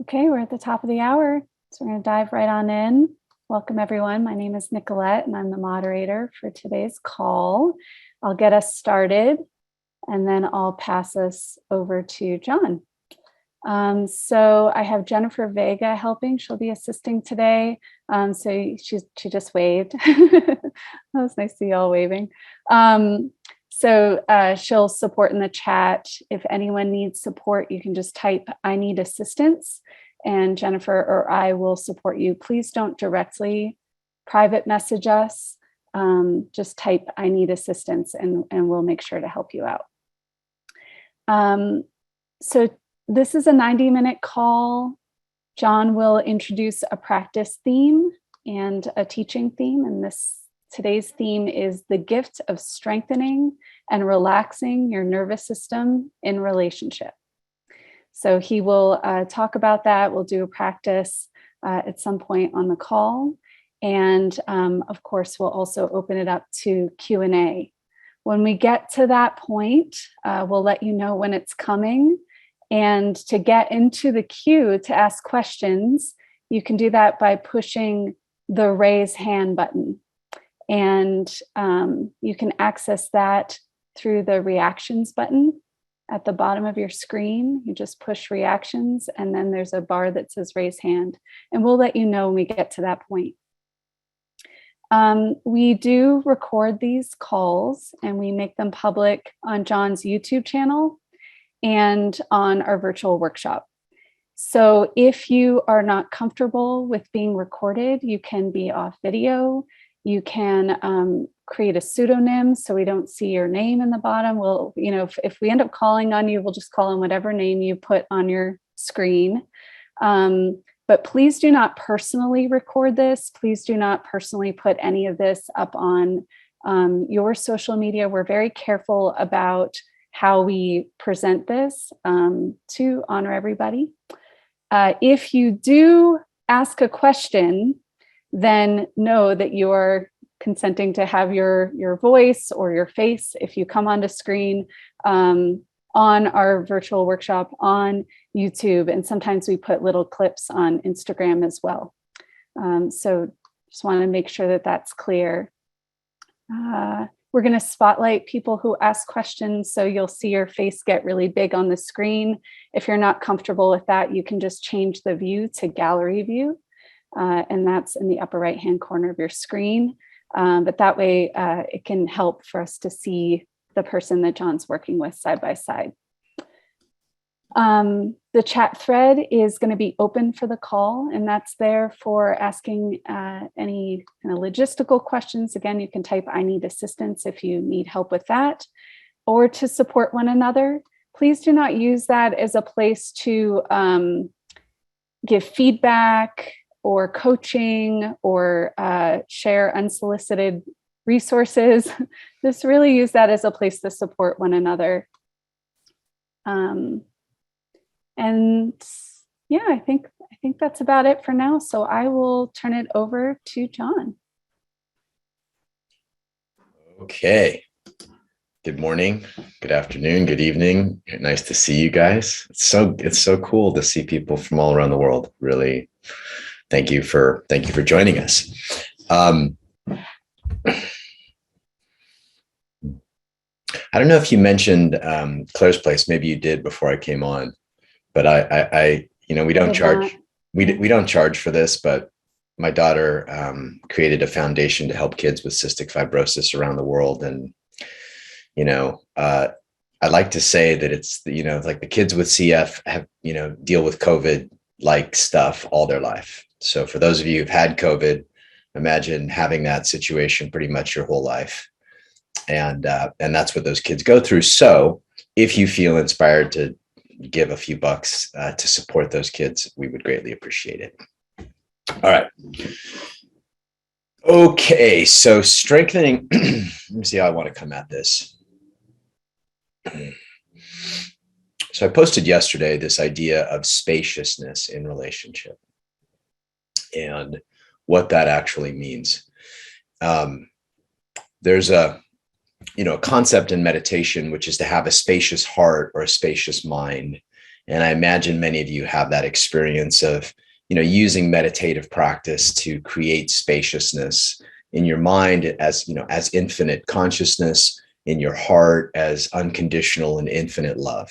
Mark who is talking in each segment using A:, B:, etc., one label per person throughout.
A: Okay, we're at the top of the hour, so we're going to dive right on in. Welcome, everyone. My name is Nicolette, and I'm the moderator for today's call. I'll get us started, and then I'll pass us over to John. So I have Jennifer Vega helping. She'll be assisting today. So she just waved. That was nice to see y'all waving. So she'll support in the chat. If anyone needs support, you can just type, "I need assistance," and Jennifer or I will support you. Please don't directly private message us. Just type, "I need assistance," and we'll make sure to help you out. So this is a 90-minute call. John will introduce a practice theme and a teaching theme, and today's theme is the gift of strengthening and relaxing your nervous system in relationship. So he will talk about that. We'll do a practice at some point on the call. And of course, we'll also open it up to Q&A. When we get to that point, we'll let you know when it's coming. And to get into the queue to ask questions, you can do that by pushing the raise hand button. And you can access that through the reactions button at the bottom of your screen. You just push reactions, and then there's a bar that says raise hand. And we'll let you know when we get to that point. We do record these calls, and we make them public on John's YouTube channel and on our virtual workshop. So if you are not comfortable with being recorded, you can be off video. You can create a pseudonym so we don't see your name in the bottom. We'll, if we end up calling on you, we'll just call on whatever name you put on your screen. But please do not personally record this. Please do not personally put any of this up on your social media. We're very careful about how we present this to honor everybody. If you do ask a question, then know that you're consenting to have your voice or your face, if you come onto screen, on our virtual workshop on YouTube. And sometimes we put little clips on Instagram as well. So just want to make sure that that's clear. We're going to spotlight people who ask questions, so you'll see your face get really big on the screen. If you're not comfortable with that, you can just change the view to gallery view. And that's in the upper right-hand corner of your screen. But that way it can help for us to see the person that John's working with side by side. The chat thread is going to be open for the call, and that's there for asking any kind of logistical questions. Again, you can type, "I need assistance," if you need help with that, or to support one another. Please do not use that as a place to give feedback or coaching or share unsolicited resources. Just really use that as a place to support one another. And yeah, I think that's about it for now. So I will turn it over to John.
B: Okay. Good morning, good afternoon, good evening. Nice to see you guys. It's so cool to see people from all around the world. Really, thank you for joining us. I don't know if you mentioned Claire's Place. Maybe you did before I came on, but we don't charge. We don't charge for this, but my daughter created a foundation to help kids with cystic fibrosis around the world, and I like to say that it's like the kids with CF have deal with COVID like stuff all their life. So for those of you who've had COVID, imagine having that situation pretty much your whole life. And that's what those kids go through. So if you feel inspired to give a few bucks to support those kids, we would greatly appreciate it. All right. Okay. So strengthening, let me see how I want to come at this. So I posted yesterday this idea of spaciousness in relationship and what that actually means. There's a concept in meditation, which is to have a spacious heart or a spacious mind. And I imagine many of you have that experience of, using meditative practice to create spaciousness in your mind as, as infinite consciousness, in your heart as unconditional and infinite love,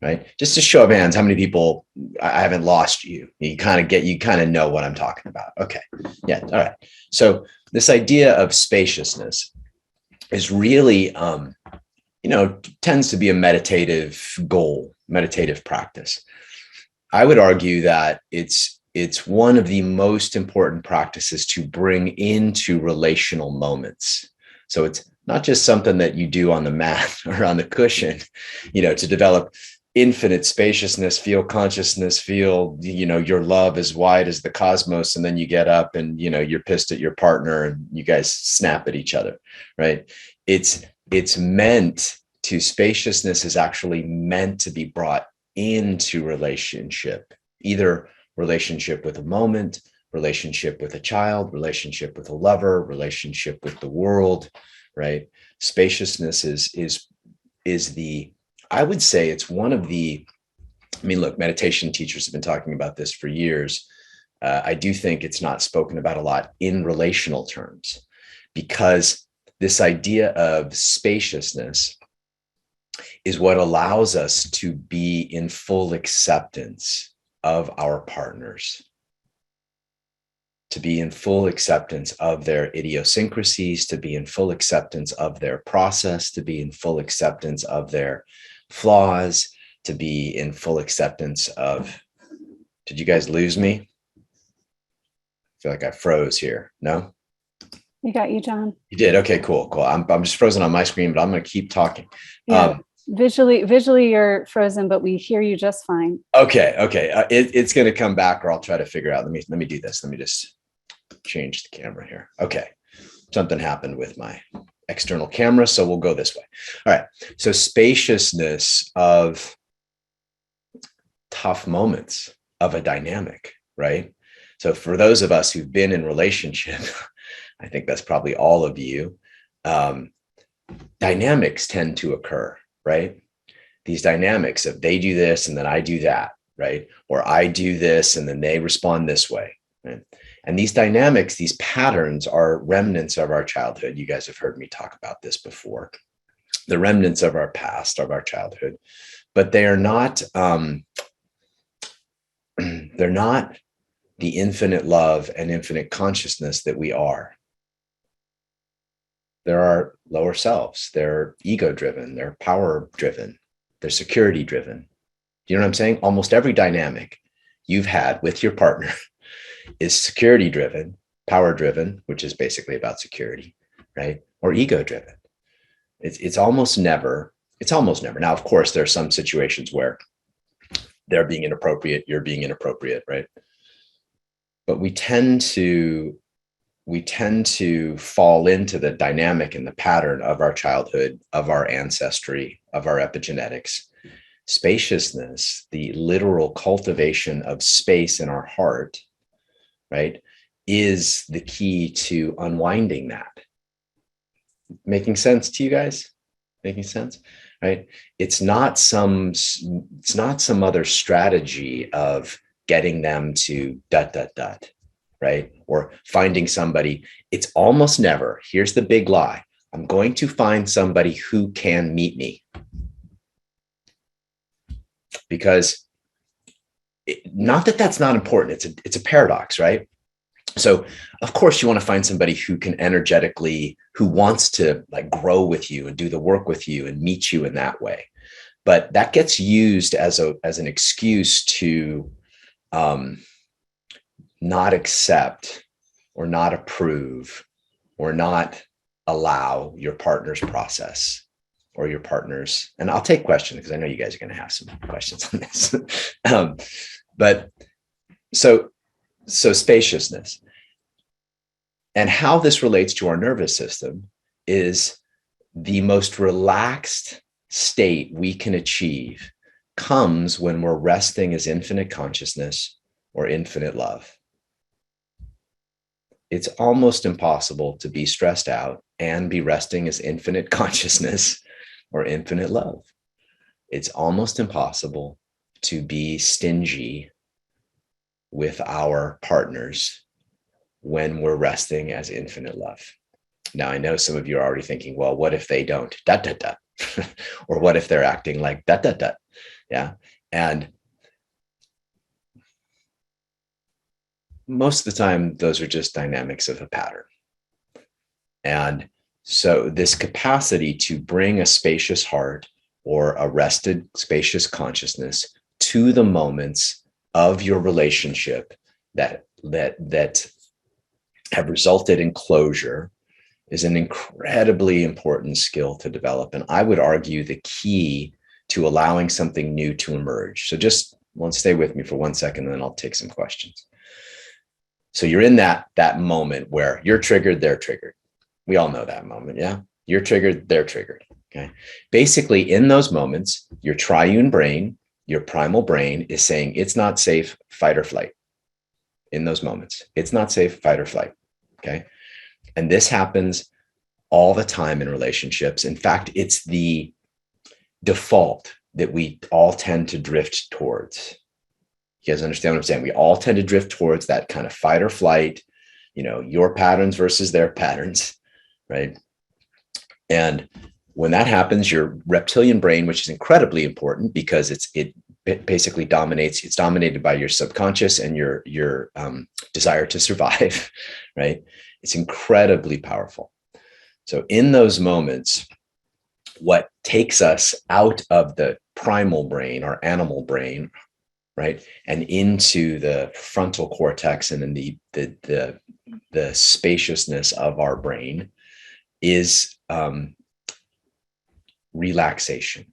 B: right? Just a show of hands, how many people, I haven't lost you. You kind of know what I'm talking about. Okay. Yeah. All right. So this idea of spaciousness is really, tends to be a meditative goal, meditative practice. I would argue that it's one of the most important practices to bring into relational moments. So it's not just something that you do on the mat or on the cushion, to develop infinite spaciousness, feel consciousness, feel, your love as wide as the cosmos. And then you get up and, you're pissed at your partner and you guys snap at each other, right? It's meant to, spaciousness is actually meant to be brought into relationship, either relationship with a moment, relationship with a child, relationship with a lover, relationship with the world, right? Spaciousness is the, I would say it's one of the, look, meditation teachers have been talking about this for years. I do think it's not spoken about a lot in relational terms, because this idea of spaciousness is what allows us to be in full acceptance of our partners, to be in full acceptance of their idiosyncrasies, to be in full acceptance of their process, to be in full acceptance of their flaws, to be in full acceptance of, did you guys lose me? I feel like I froze here. No?
A: We got you, John.
B: You did. Okay, cool. I'm just frozen on my screen, but I'm going to keep talking.
A: Yeah. Visually you're frozen, but we hear you just fine.
B: Okay. It's going to come back, or I'll try to figure out. Let me do this. Let me just change the camera here. Okay. Something happened with my external camera, so we'll go this way. All right. So spaciousness of tough moments of a dynamic, right? So for those of us who've been in relationship, I think that's probably all of you, dynamics tend to occur, right? These dynamics of they do this and then I do that, right? Or I do this and then they respond this way, right? And these dynamics, these patterns are remnants of our childhood. You guys have heard me talk about this before. The remnants of our past, of our childhood, but they are not, they're not the infinite love and infinite consciousness that we are. There are lower selves. They're ego driven. They're power driven. They're security driven. Do you know what I'm saying? Almost every dynamic you've had with your partner is security driven, power driven, which is basically about security, right? Or ego driven. It's almost never. Now, of course, there are some situations where they're being inappropriate, you're being inappropriate, right? But we tend to fall into the dynamic and the pattern of our childhood, of our ancestry, of our epigenetics. Spaciousness, the literal cultivation of space in our heart, right, is the key to unwinding that. Making sense to you guys? Making sense? Right? It's not some other strategy of getting them to ... right? Or finding somebody. It's almost never, here's the big lie, I'm going to find somebody who can meet me. Because not that that's not important. It's a paradox, right? So of course you want to find somebody who can energetically, who wants to like grow with you and do the work with you and meet you in that way. But that gets used as an excuse to not accept or not approve or not allow your partner's process or your partner's, and I'll take questions because I know you guys are going to have some questions on this. But so spaciousness and how this relates to our nervous system is the most relaxed state we can achieve comes when we're resting as infinite consciousness or infinite love. It's almost impossible to be stressed out and be resting as infinite consciousness or infinite love. It's almost impossible to be stingy with our partners when we're resting as infinite love. Now, I know some of you are already thinking, well, what if they don't? Da, da, da. Or what if they're acting like da, da, da? Yeah. And most of the time, those are just dynamics of a pattern. And so this capacity to bring a spacious heart or a rested, spacious consciousness to the moments of your relationship that have resulted in closure is an incredibly important skill to develop. And I would argue the key to allowing something new to emerge. So just stay with me for 1 second, and then I'll take some questions. So you're in that moment where you're triggered, they're triggered. We all know that moment. Yeah. You're triggered, they're triggered. Okay. Basically, in those moments, your triune brain, your primal brain is saying it's not safe, fight or flight. In those moments, it's not safe, fight or flight. Okay. And this happens all the time in relationships. In fact, it's the default that we all tend to drift towards. You guys understand what I'm saying? We all tend to drift towards that kind of fight or flight, your patterns versus their patterns, right? And when that happens, your reptilian brain, which is incredibly important because it basically dominates, it's dominated by your subconscious and your desire to survive, right? It's incredibly powerful. So in those moments, what takes us out of the primal brain or animal brain, right, and into the frontal cortex and in the spaciousness of our brain is relaxation.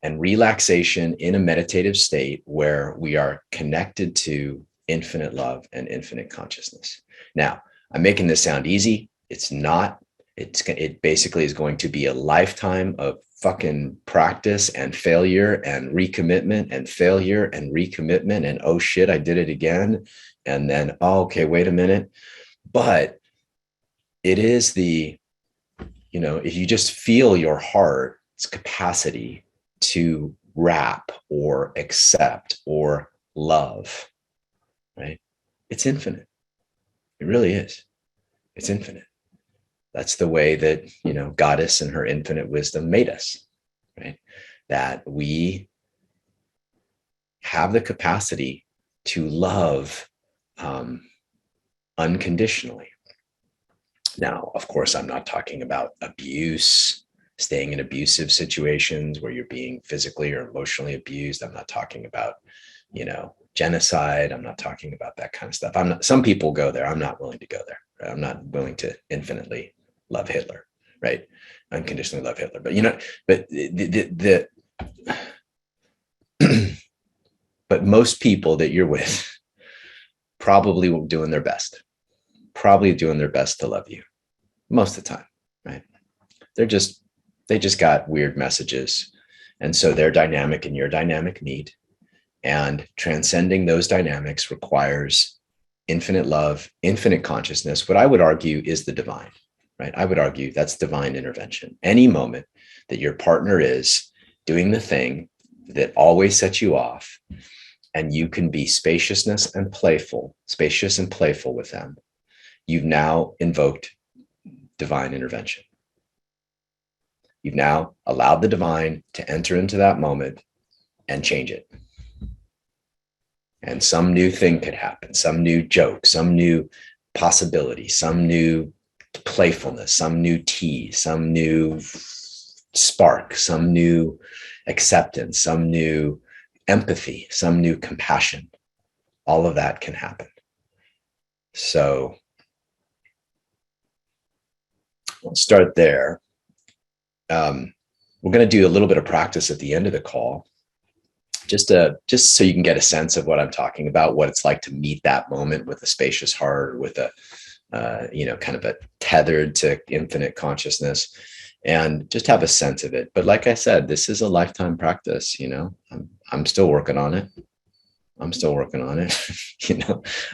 B: And relaxation in a meditative state where we are connected to infinite love and infinite consciousness. Now, I'm making this sound easy. It's not. It basically is going to be a lifetime of fucking practice and failure and recommitment and failure and recommitment and oh shit, I did it again. And then, oh, okay, wait a minute. But it is if you just feel your heart's capacity to wrap or accept or love, right? It's infinite. It really is. It's infinite. That's the way that, Goddess and her infinite wisdom made us, right? That we have the capacity to love unconditionally. Now, of course, I'm not talking about abuse, staying in abusive situations where you're being physically or emotionally abused. I'm not talking about, genocide. I'm not talking about that kind of stuff. Some people go there. I'm not willing to go there. Right? I'm not willing to infinitely love Hitler, right? Unconditionally love Hitler. But, but most people that you're with probably doing their best to love you most of the time, right? They just got weird messages. And so their dynamic and your dynamic meet, and transcending those dynamics requires infinite love, infinite consciousness. What I would argue is the divine, right? I would argue that's divine intervention. Any moment that your partner is doing the thing that always sets you off, and you can be spacious and playful with them, you've now invoked divine intervention. You've now allowed the divine to enter into that moment and change it. And some new thing could happen, some new joke, some new possibility, some new playfulness, some new tease, some new spark, some new acceptance, some new empathy, some new compassion. All of that can happen. So we'll start there. We're going to do a little bit of practice at the end of the call, just so you can get a sense of what I'm talking about, what it's like to meet that moment with a spacious heart, with a kind of a tethered to infinite consciousness, and just have a sense of it. But like I said, this is a lifetime practice. I'm still working on it.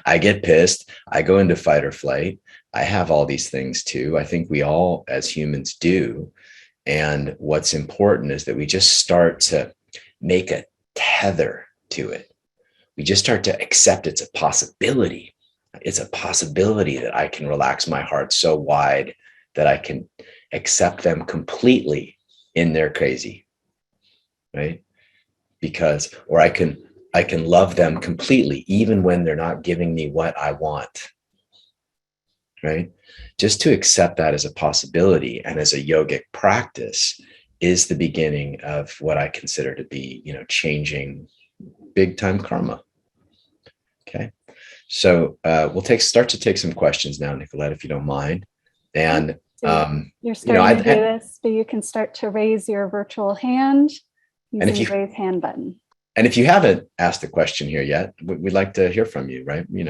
B: I get pissed. I go into fight or flight. I have all these things too. I think we all as humans do. And what's important is that we just start to make tether to it. We just start to accept it's a possibility. It's a possibility that I can relax my heart so wide that I can accept them completely in their crazy, right? Because, or I can love them completely, even when they're not giving me what I want, right? Just to accept that as a possibility and as a yogic practice is the beginning of what I consider to be, changing big time karma. Okay. So we'll start to take some questions now, Nicolette, if you don't mind. And
A: you're starting to do this, but you can start to raise your virtual hand using the raise hand button.
B: And if you haven't asked a question here yet, we'd like to hear from you, right? We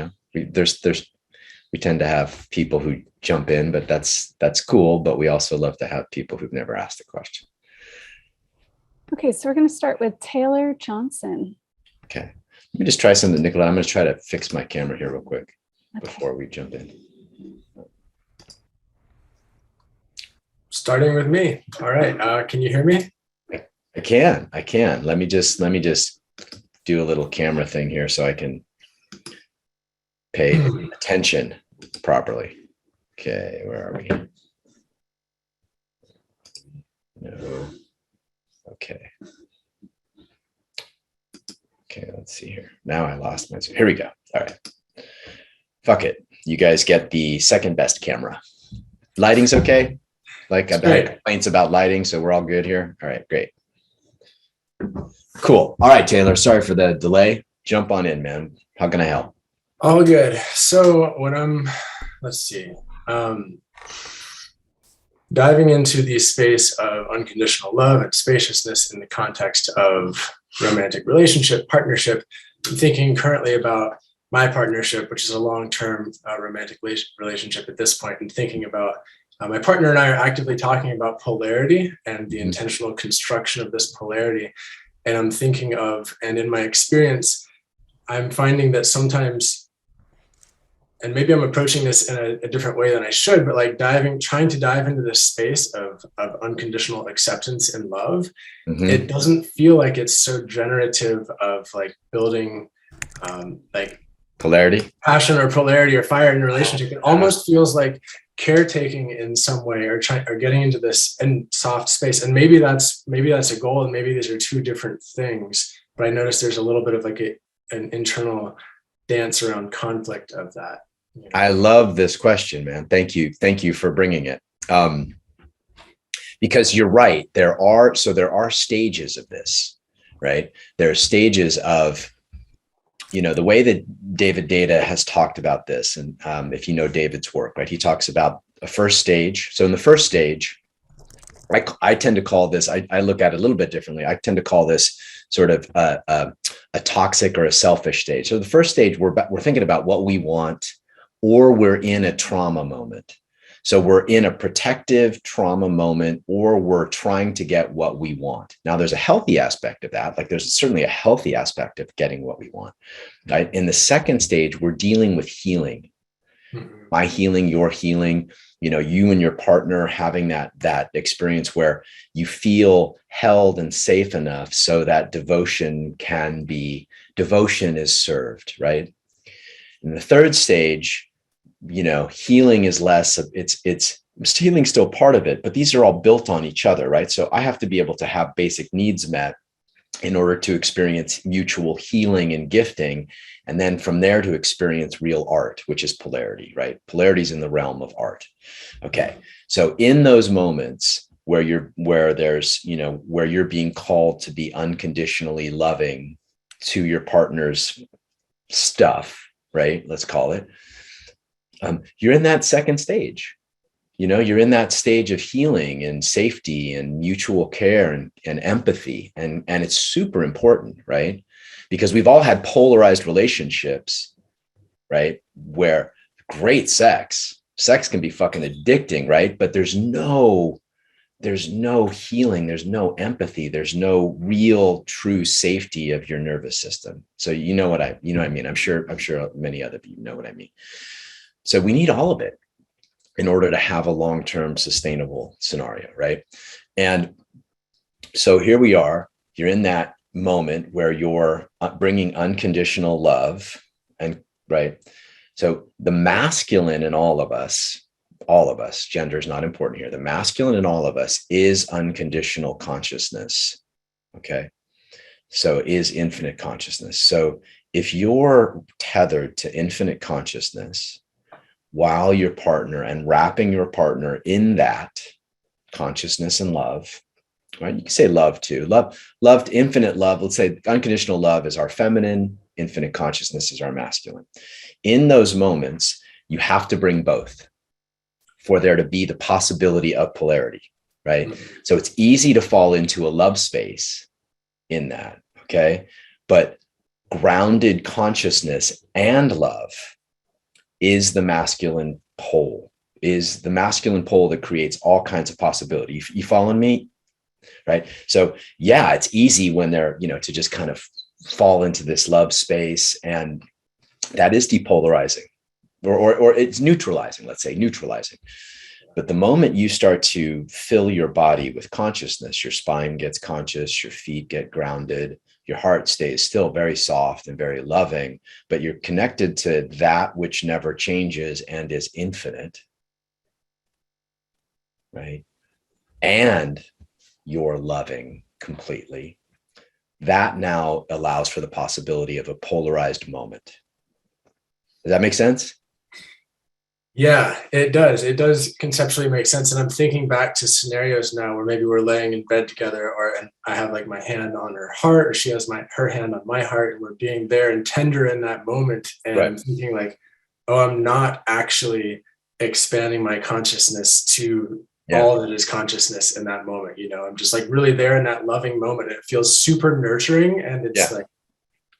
B: tend to have people who jump in, but that's cool. But we also love to have people who've never asked a question.
A: Okay, so we're going to start with Taylor Johnson.
B: Okay, let me just try something, Nicolette. I'm going to try to fix my camera here real quick before we jump in.
C: Starting with me. All right. Can you hear me?
B: I can. Let me just do a little camera thing here so I can pay attention properly. Okay, where are we? No. Okay. Okay, let's see here. Now I lost my Zoom. Here we go. All right. Fuck it. You guys get the second best camera. Lighting's okay? Like I've had complaints about lighting, so we're all good here. All right, great. Cool. All right, Taylor. Sorry for the delay. Jump on in, man. How can I help?
C: All good. So let's see. Diving into the space of unconditional love and spaciousness in the context of romantic relationship, partnership, I'm thinking currently about my partnership, which is a long-term romantic relationship at this point, and thinking about my partner and I are actively talking about polarity and the intentional construction of this polarity. And I'm thinking of, and in my experience, I'm finding that sometimes, and maybe I'm approaching this in a different way than I should, but like trying to dive into this space of unconditional acceptance and love, it doesn't feel like it's so generative of like building like
B: polarity,
C: passion or polarity or fire in a relationship. It almost feels like caretaking in some way, or getting into this and soft space. And maybe that's a goal, and maybe these are two different things. But I noticed there's a little bit of like an internal dance around conflict of that.
B: I love this question, man. Thank you for bringing it. Because you're right. There are stages of this, right? There are stages of, the way that David Data has talked about this. And if you know David's work, right, he talks about a first stage. So in the first stage, I tend to call this, I look at it a little bit differently. I tend to call this sort of a toxic or a selfish stage. So the first stage, we're thinking about what we want, or we're in a trauma moment. So we're in a protective trauma moment, or we're trying to get what we want. Now there's a healthy aspect of that. Like there's certainly a healthy aspect of getting what we want, right? In the second stage, we're dealing with healing, my healing, your healing, you and your partner having that experience where you feel held and safe enough so that devotion is served, right? In the third stage, healing is less, it's healing still part of it, but these are all built on each other, right? So I have to be able to have basic needs met in order to experience mutual healing and gifting. And then from there to experience real art, which is polarity, right? Polarity is in the realm of art. Okay. So in those moments where you're being called to be unconditionally loving to your partner's stuff, right? Let's call it. You're in that second stage. You're in that stage of healing and safety and mutual care and empathy. And it's super important, right? Because we've all had polarized relationships, right? Where great sex can be fucking addicting, right? But there's no healing, there's no empathy, there's no real true safety of your nervous system. So you know what I mean? I'm sure many other people know what I mean. So we need all of it in order to have a long-term sustainable scenario, right? And so here we are, you're in that moment where you're bringing unconditional love, and right. So the masculine in all of us, gender is not important here. The masculine in all of us is unconditional consciousness. Okay. So is infinite consciousness. So if you're tethered to infinite consciousness while your partner and wrapping your partner in that consciousness and love, right? You can say love too. Love, infinite love. Let's say unconditional love is our feminine, infinite consciousness is our masculine. In those moments, you have to bring both for there to be the possibility of polarity, right? Mm-hmm. So it's easy to fall into a love space in that, okay? But grounded consciousness and love is the masculine pole, that creates all kinds of possibility. You following me? Right. So yeah, it's easy when they're, to just kind of fall into this love space, and that is depolarizing or it's neutralizing, let's say neutralizing. But the moment you start to fill your body with consciousness, your spine gets conscious, your feet get grounded, your heart stays still very soft and very loving, but you're connected to that which never changes and is infinite, right? And you're loving completely. That now allows for the possibility of a polarized moment. Does that make sense?
C: Yeah, it does. It does conceptually make sense. And I'm thinking back to scenarios now where maybe we're laying in bed together, and I have like my hand on her heart, or she has her hand on my heart, and we're being there and tender in that moment. And right. I'm thinking like, oh, I'm not actually expanding my consciousness to all that is consciousness in that moment. I'm just like really there in that loving moment. It feels super nurturing, and it's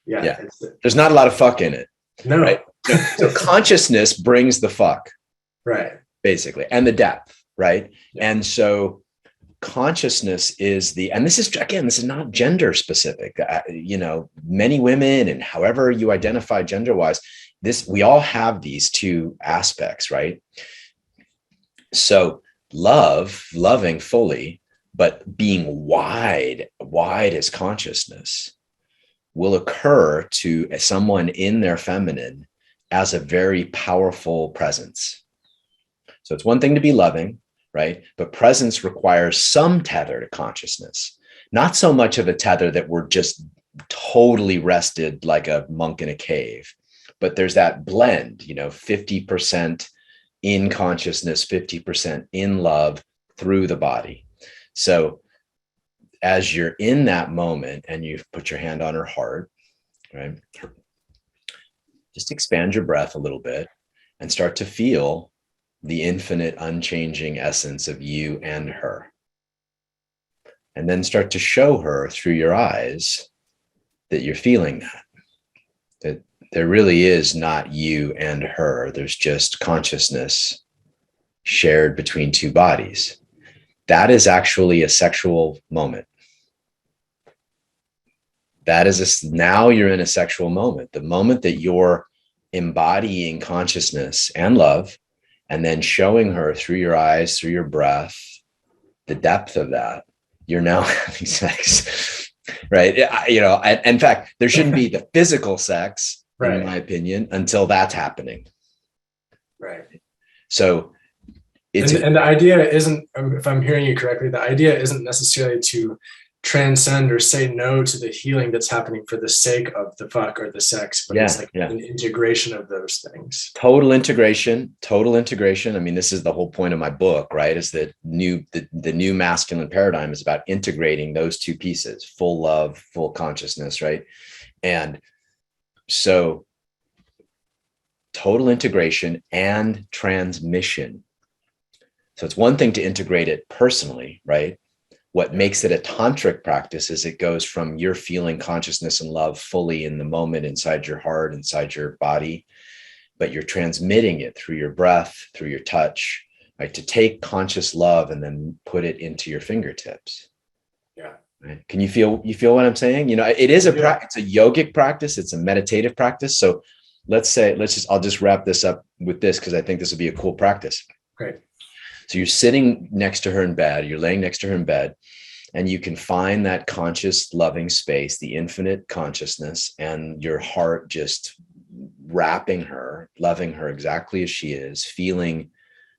B: there's not a lot of fuck in it.
C: No.
B: Right? So consciousness brings the fuck,
C: right?
B: Basically, and the depth, right? Yeah. And so consciousness is and this is not gender specific. Many women, and however you identify gender wise, we all have these two aspects, right? So loving fully, but being wide as consciousness will occur to someone in their feminine as a very powerful presence. So it's one thing to be loving, right? But presence requires some tether to consciousness, not so much of a tether that we're just totally rested like a monk in a cave, but there's that blend, 50% in consciousness, 50% in love through the body. So as you're in that moment and you put your hand on her heart, right? Just expand your breath a little bit and start to feel the infinite, unchanging essence of you and her. And then start to show her through your eyes that you're feeling that there really is not you and her. There's just consciousness shared between two bodies. That is actually a sexual moment. Now you're in a sexual moment, the moment that you're embodying consciousness and love, and then showing her through your eyes, through your breath, the depth of that. You're now having sex, right? In fact, there shouldn't be the physical sex, right, in my opinion, until that's happening.
C: Right.
B: So
C: and the idea isn't, if I'm hearing you correctly, the idea isn't necessarily to transcend or say no to the healing that's happening for the sake of the fuck or the sex, but it's like an integration of those things.
B: Total integration. I mean, this is the whole point of my book, right? Is that the new masculine paradigm is about integrating those two pieces, full love, full consciousness, right? And so total integration and transmission. So it's one thing to integrate it personally, right? What makes it a tantric practice is it goes from you're feeling consciousness and love fully in the moment inside your heart, inside your body, but you're transmitting it through your breath, through your touch, right? To take conscious love and then put it into your fingertips.
C: Yeah.
B: Right? Can you feel what I'm saying? It is it's a yogic practice. It's a meditative practice. So I'll just wrap this up with this, because I think this would be a cool practice.
C: Great.
B: So you're sitting next to her in bed, you're laying next to her in bed, And you can find that conscious, loving space, the infinite consciousness, and your heart just wrapping her, loving her exactly as she is, feeling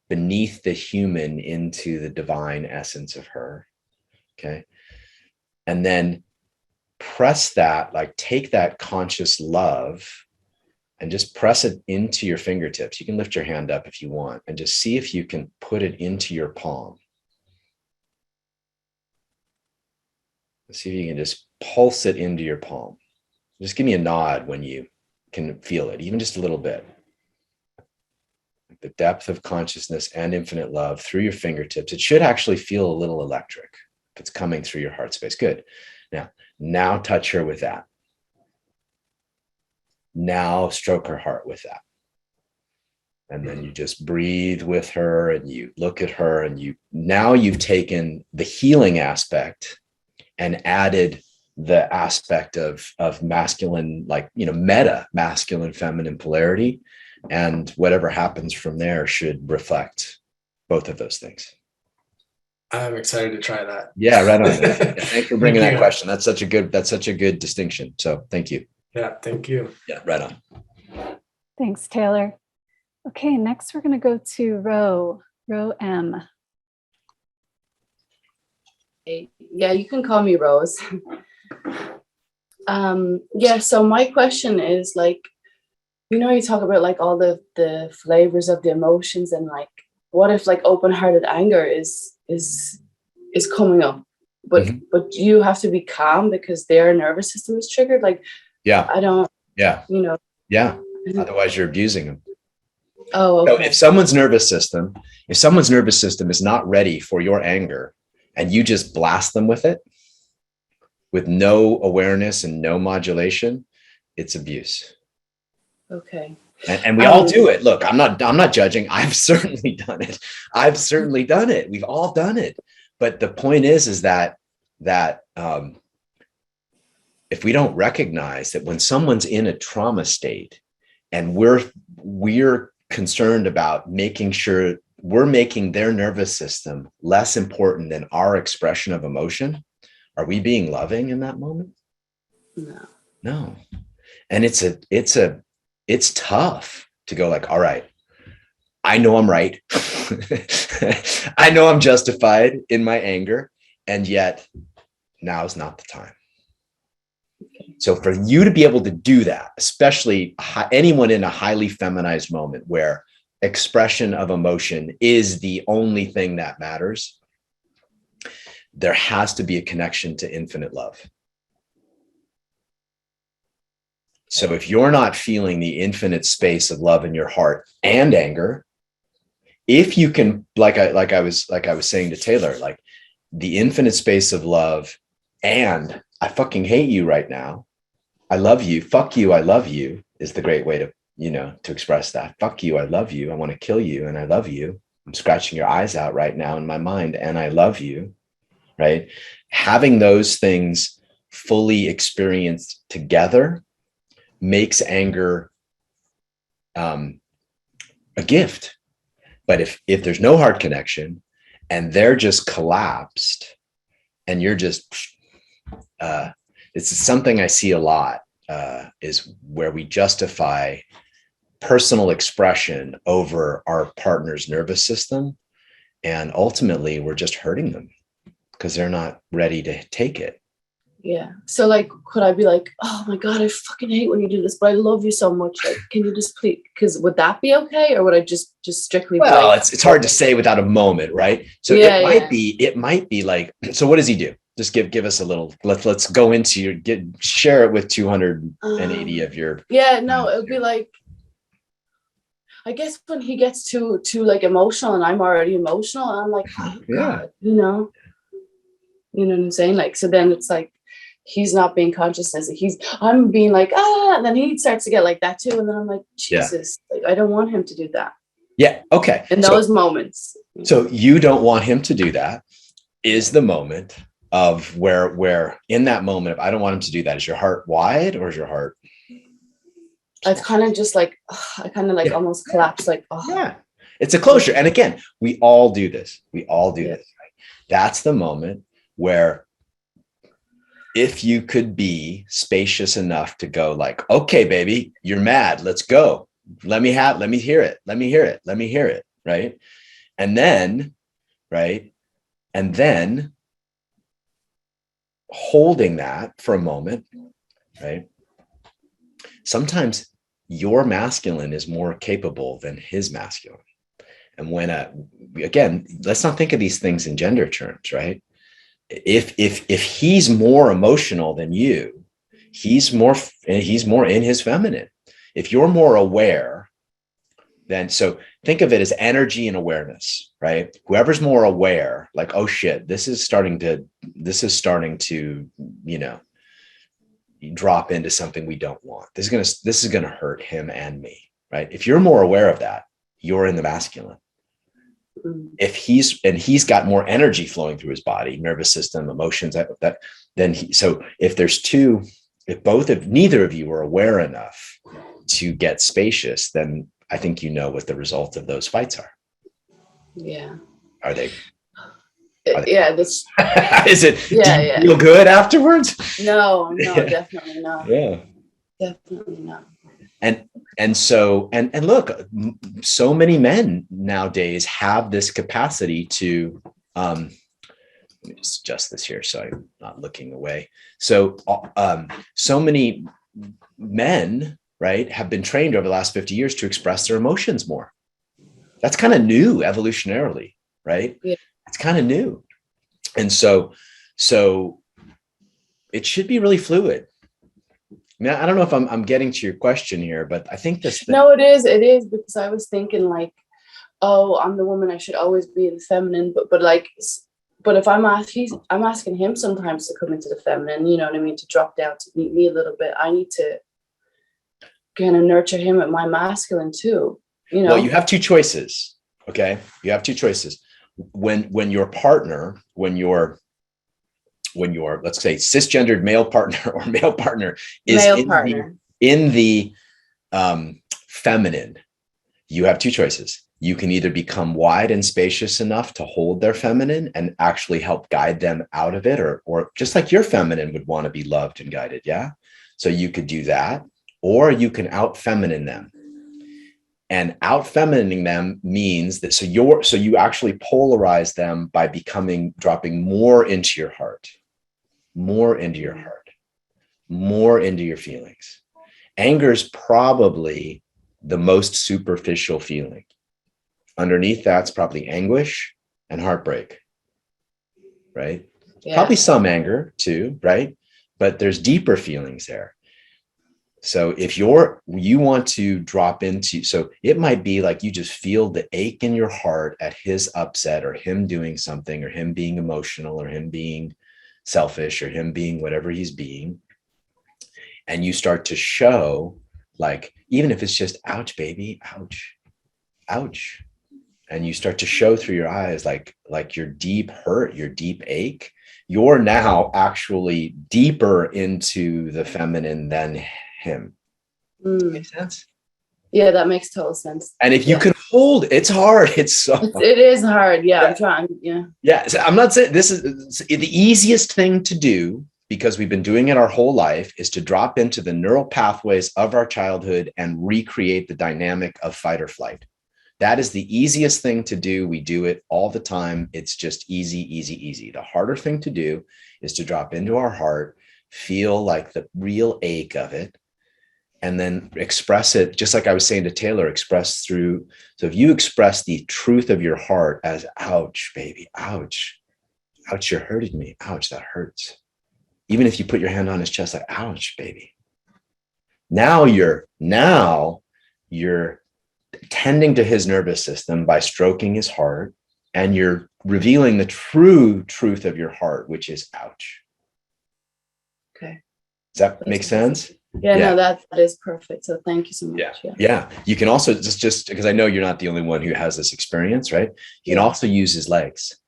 B: beneath the human into the divine essence of her. Okay. And then press that, like take that conscious love and just press it into your fingertips. You can lift your hand up if you want and just see if you can put it into your palm. Let's see if you can just pulse it into your palm. Just give me a nod when you can feel it, even just a little bit. The depth of consciousness and infinite love through your fingertips. It should actually feel a little electric if it's coming through your heart space. Good. Now touch her with that. Now stroke her heart with that. And then you just breathe with her and you look at her and you've taken the healing aspect and added the aspect of masculine, like, meta masculine, feminine polarity. And whatever happens from there should reflect both of those things.
C: I'm excited to try that.
B: Yeah, right on. Thanks for bringing that question. That's such a good distinction. So thank you.
C: Yeah, thank you.
B: Yeah, right on.
A: Thanks, Taylor. Okay, next we're going to go to row M.
D: Hey, yeah, you can call me Rose. Yeah, so my question is, like, you talk about like all the flavors of the emotions, and like, what if like open-hearted anger is coming up, but you have to be calm because their nervous system is triggered? Like,
B: yeah,
D: I don't,
B: yeah, yeah. Otherwise, you're abusing them.
D: Oh, okay.
B: So if someone's nervous system is not ready for your anger, and you just blast them with it, with no awareness and no modulation, it's abuse.
D: Okay.
B: And we all do it. Look, I'm not judging. I've certainly done it. We've all done it. But the point is that if we don't recognize that when someone's in a trauma state and we're concerned about making sure we're making their nervous system less important than our expression of emotion, are we being loving in that moment? No. And it's tough to go like, all right, I know I'm right. I know I'm justified in my anger, and yet now is not the time. So for you to be able to do that, especially anyone in a highly feminized moment where expression of emotion is the only thing that matters, there has to be a connection to infinite love. So if you're not feeling the infinite space of love in your heart and anger, if you can, like I was saying to Taylor, like the infinite space of love, and I fucking hate you right now, I love you, fuck you, I love you, is the great way to, to express that. Fuck you, I love you, I want to kill you, and I love you. I'm scratching your eyes out right now in my mind, and I love you, right? Having those things fully experienced together makes anger a gift. But if there's no heart connection and they're just collapsed and you're just, it's something I see a lot, is where we justify personal expression over our partner's nervous system. And ultimately we're just hurting them because they're not ready to take it.
D: Yeah. So like, could I be like, oh my God, I fucking hate when you do this, but I love you so much. Like, can you just please, because would that be okay? Or would I just strictly
B: well, it's hard to say without a moment, right? So
D: yeah,
B: it might be like, so what does he do? Just give us a little, let's go into share it with 280 of your.
D: Yeah, no, it would be like, I guess when he gets too like emotional and I'm already emotional, I'm like, oh God, you know what I'm saying? Like, so then it's like, he's not being conscious as I'm being like, and then he starts to get like that too. And then I'm like, Jesus, like, I don't want him to do that.
B: Yeah. Okay.
D: In those moments.
B: So you don't want him to do that is the moment of where in that moment, if I don't want him to do that, is your heart wide or is your heart?
D: It's kind of just like, I kind of like almost collapse. Like,
B: yeah, it's a closure. And again, we all do this. This. Right? That's the moment where if you could be spacious enough to go like, okay, baby, you're mad. Let's go. Let me hear it. Let me hear it. Right. And then, right. And then holding that for a moment, right. Sometimes your masculine is more capable than his masculine. And when, again, let's not think of these things in gender terms, right? If he's more emotional than you, he's more in his feminine. If you're more aware, then so think of it as energy and awareness, right? Whoever's more aware, like, oh shit, this is starting to, you know, drop into something we don't want. This is gonna hurt him and me, right? If you're more aware of that, you're in the masculine. If he's got more energy flowing through his body, nervous system, emotions, so if neither of you are aware enough to get spacious, then I think you know what the result of those fights are.
D: Yeah.
B: Are they?
D: Yeah. This.
B: Is it?
D: Yeah.
B: Do you feel good afterwards?
D: No,
B: Yeah.
D: definitely not.
B: Yeah.
D: Definitely not.
B: And so look, so many men nowadays have this capacity to, let me just adjust this here so I'm not looking away. So, so many men, right, have been trained over the last 50 years to express their emotions more. That's kind of new evolutionarily, right?
D: Yeah.
B: It's kind of new. And so it should be really fluid. I mean, I don't know if I'm getting to your question here, but I think this.
D: No, it is because I was thinking like, oh, I'm the woman. I should always be in the feminine, but if I'm asking him sometimes to come into the feminine, you know what I mean, to drop down to meet me a little bit. I need to kind of nurture him at my masculine too. You know.
B: Well, you have two choices. Okay, you have two choices. When your partner, when your let's say cisgendered male partner or male partner is in the feminine, you have two choices. You can either become wide and spacious enough to hold their feminine and actually help guide them out of it, or just like your feminine would want to be loved and guided. Yeah. So you could do that, or you can out feminine them. And out feminining them means that so you actually polarize them by dropping more into your heart. More into your heart, more into your feelings. Anger is probably the most superficial feeling. Underneath that's probably anguish and heartbreak, right? Yeah. Probably some anger too, right? But there's deeper feelings there. So if you want to drop into, so it might be like you just feel the ache in your heart at his upset or him doing something or him being emotional or him being selfish or him being whatever he's being. And you start to show, like, even if it's just, ouch, baby, ouch, ouch. And you start to show through your eyes, like your deep hurt, your deep ache, you're now actually deeper into the feminine than him. Makes sense?
D: Yeah, that makes total sense.
B: And if you can hold, it's hard. It
D: is hard. Yeah, I'm trying. Yeah.
B: Yeah. So I'm not saying this is the easiest thing to do, because we've been doing it our whole life, is to drop into the neural pathways of our childhood and recreate the dynamic of fight or flight. That is the easiest thing to do. We do it all the time. It's just easy, easy, easy. The harder thing to do is to drop into our heart, feel like the real ache of it, and then express it, just like I was saying to Taylor, express through. So if you express the truth of your heart as, ouch, baby, ouch, ouch, you're hurting me. Ouch, that hurts. Even if you put your hand on his chest, like, ouch, baby. Now you're tending to his nervous system by stroking his heart, and you're revealing the true truth of your heart, which is ouch.
D: Okay.
B: Does that make sense?
D: Yeah, no, that is perfect. So thank you so much.
B: Yeah. You can also just because I know you're not the only one who has this experience, right? You can also use his legs,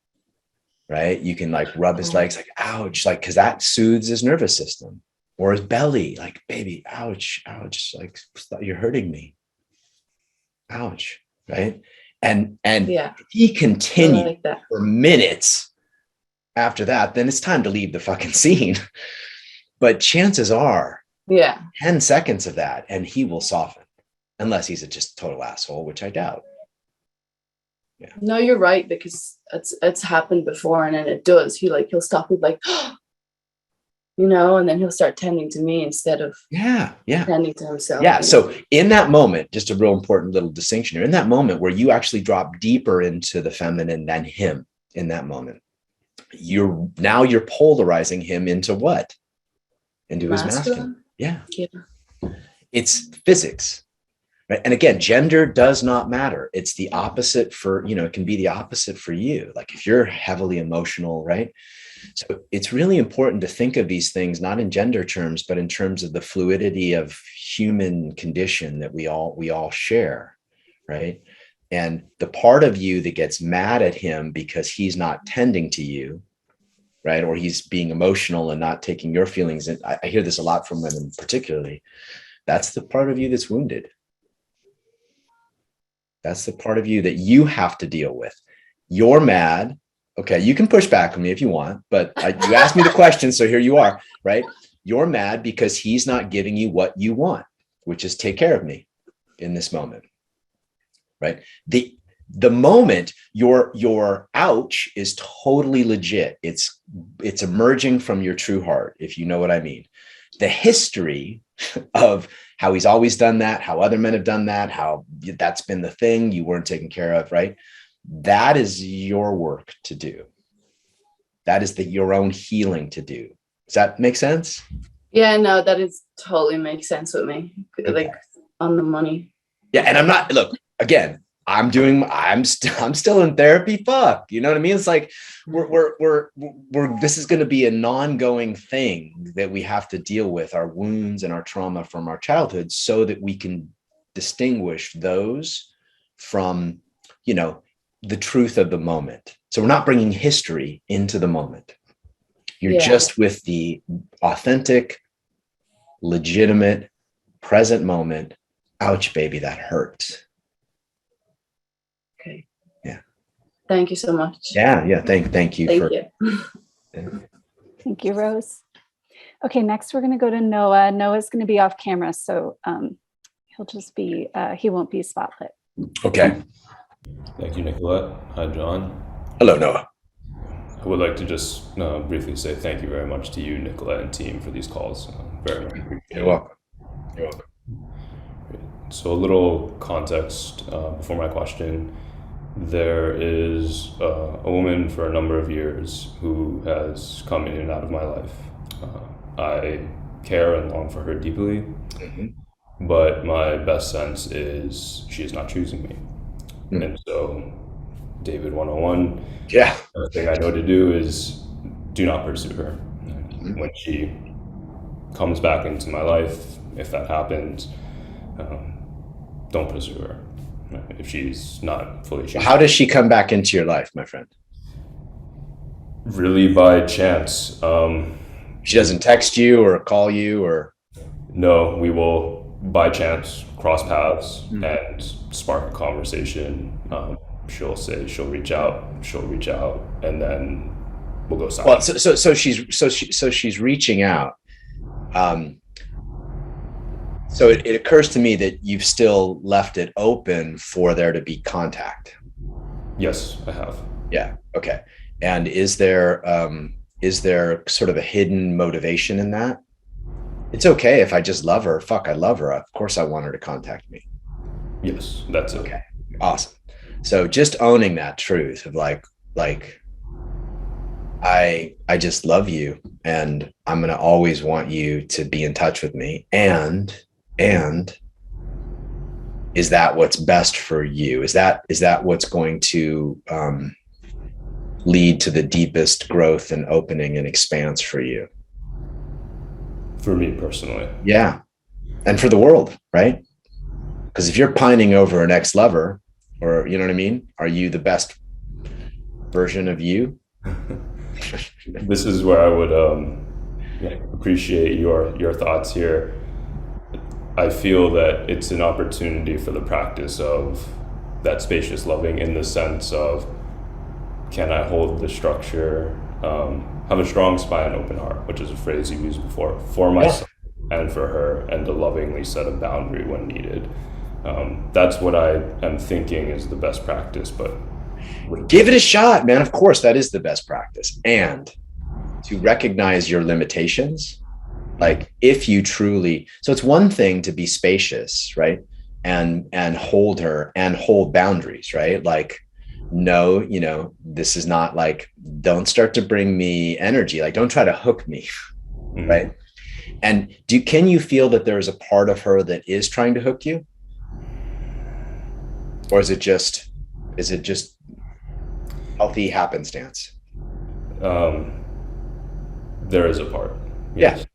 B: right? You can like rub his legs, like, ouch, like, because that soothes his nervous system, or his belly, like, baby, ouch, ouch, like, you're hurting me. Ouch, right? And if he continued for minutes after that, then it's time to leave the fucking scene. But chances are
D: Yeah.
B: 10 seconds of that and he will soften, unless he's a just total asshole, which I doubt. Yeah.
D: No, you're right, because it's happened before, and then it does. He'll stop me like, and then he'll start tending to me instead of tending to himself.
B: Yeah. So in that moment, just a real important little distinction here, in that moment where you actually drop deeper into the feminine than him, in that moment, you're polarizing him into what? Into his masculine. Yeah. It's physics. Right. And again, gender does not matter. It's the opposite for, it can be the opposite for you. Like if you're heavily emotional, right? So it's really important to think of these things, not in gender terms, but in terms of the fluidity of human condition that we all share. Right. And the part of you that gets mad at him because he's not tending to you, right? Or he's being emotional and not taking your feelings. And I hear this a lot from women particularly. That's the part of you that's wounded. That's the part of you that you have to deal with. You're mad. Okay, you can push back on me if you want, but you asked me the question, so here you are, right? You're mad because he's not giving you what you want, which is take care of me in this moment, right? The moment your ouch is totally legit. It's emerging from your true heart, if you know what I mean. The history of how he's always done that, how other men have done that, how that's been the thing you weren't taken care of, right? That is your work to do. That is your own healing to do. Does that make sense?
D: Yeah, no, that is totally makes sense with me. Okay. Like on the money.
B: Yeah, and I'm not, look, again, I'm still in therapy. Fuck, you know what I mean? It's like we're this is going to be an ongoing thing that we have to deal with, our wounds and our trauma from our childhood, so that we can distinguish those from, the truth of the moment. So we're not bringing history into the moment. You're just with the authentic, legitimate, present moment. Ouch, baby, that hurts.
D: Okay.
B: Yeah.
D: Thank you so much.
B: Yeah. Thank you.
A: Thank you, Rose. Okay, next we're going to go to Noah. Noah's going to be off camera, so he'll just be, he won't be spotlit.
B: Okay.
E: Thank you, Nicolette. Hi, John.
B: Hello, Noah.
E: I would like to just briefly say thank you very much to you, Nicolette, and team for these calls. Very much appreciated.
B: You're welcome.
E: So a little context before my question. There is a woman for a number of years who has come in and out of my life. I care and long for her deeply, but my best sense is she is not choosing me. And so David 101, the thing I know to do is do not pursue her. When she comes back into my life, if that happens, don't pursue her. If she's not fully changed.
B: How does she come back into your life, my friend?
E: Really by chance.
B: She doesn't text you or call you or? No,
E: we will by chance cross paths and spark a conversation. She'll say she'll reach out, and then we'll go silent.
B: Well, so she's reaching out. So it occurs to me that you've still left it open for there to be contact.
E: Yes, I have.
B: Yeah. Okay. And is there sort of a hidden motivation in that? It's okay if I just love her. Fuck, I love her. Of course I want her to contact me.
E: Yes, that's it.
B: Okay. Awesome. So just owning that truth of like I just love you and I'm going to always want you to be in touch with me. And is that what's best for you? Is that what's going to lead to the deepest growth and opening and expanse for you?
E: For me personally.
B: Yeah. And for the world, right? Because if you're pining over an ex-lover, or you know what I mean? Are you the best version of you?
E: This is where I would appreciate your thoughts here. I feel that it's an opportunity for the practice of that spacious loving, in the sense of, can I hold the structure have a strong spine, open heart, which is a phrase you've used before, for myself and for her, and to lovingly set a boundary when needed. That's what I am thinking is the best practice, but
B: give it a shot, man. Of course, that is the best practice. And to recognize your limitations, like if you truly, so it's one thing to be spacious, right? And hold her and hold boundaries, right? Like, no, you know, this is not like, don't start to bring me energy. Like, don't try to hook me, right? And can you feel that there's a part of her that is trying to hook you? Or is it just healthy happenstance?
E: There is a part. Yes.
B: Yeah.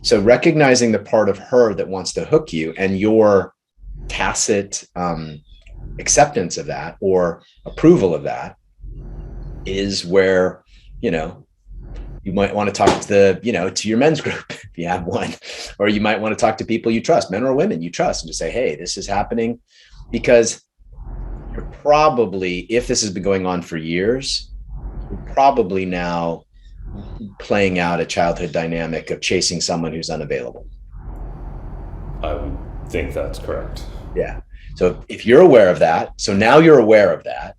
B: So recognizing the part of her that wants to hook you and your tacit acceptance of that or approval of that is where, you know, you might want to talk to to your men's group if you have one, or you might want to talk to people you trust, men or women you trust, and just say, hey, this is happening. Because you're probably, if this has been going on for years, you're probably now playing out a childhood dynamic of chasing someone who's unavailable.
E: I would think that's correct.
B: Yeah. So if you're aware of that, so now you're aware of that.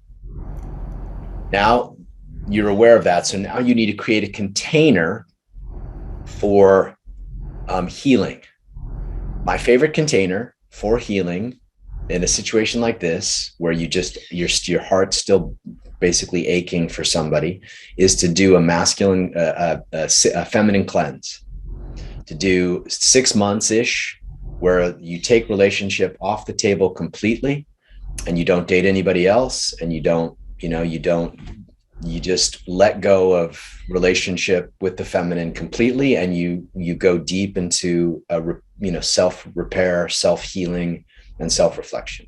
B: Now you're aware of that. So now you need to create a container for healing. My favorite container for healing in a situation like this, where your heart's still basically aching for somebody, is to do a masculine, a feminine cleanse, to do 6 months ish, where you take relationship off the table completely, and you don't date anybody else, and you just let go of relationship with the feminine completely, and you go deep into self-repair, self-healing, and self-reflection.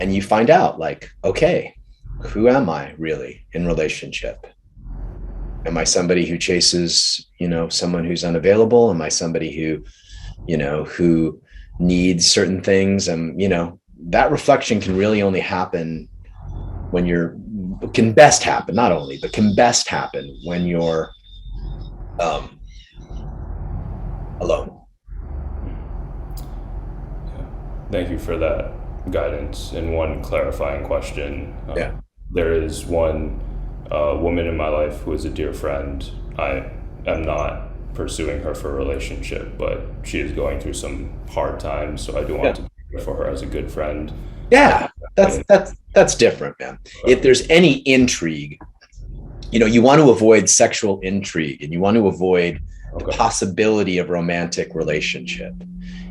B: And you find out, like, okay, who am I really in relationship? Am I somebody who chases, someone who's unavailable? Am I somebody who needs certain things? And, that reflection can really only happen when can best happen when you're alone.
E: Thank you for that guidance. And one clarifying question. There is one woman in my life who is a dear friend. I am not pursuing her for a relationship, but she is going through some hard times, so I do want to be there for her as a good friend.
B: Yeah, that's different, man. If there's any intrigue, you want to avoid sexual intrigue, and you want to avoid the possibility of romantic relationship.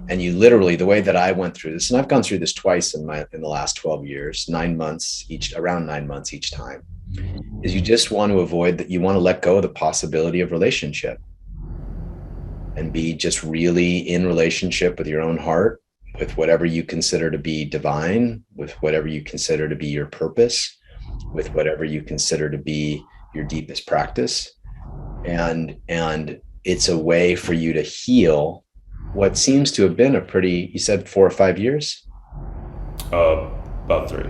B: And you literally, the way that I went through this, and I've gone through this twice in the last 12 years, 9 months each, around 9 months each time, is you just want to avoid that. You want to let go of the possibility of relationship and be just really in relationship with your own heart, with whatever you consider to be divine, with whatever you consider to be your purpose, with whatever you consider to be your deepest practice. And it's a way for you to heal what seems to have been you said 4 or 5 years?
E: About 3.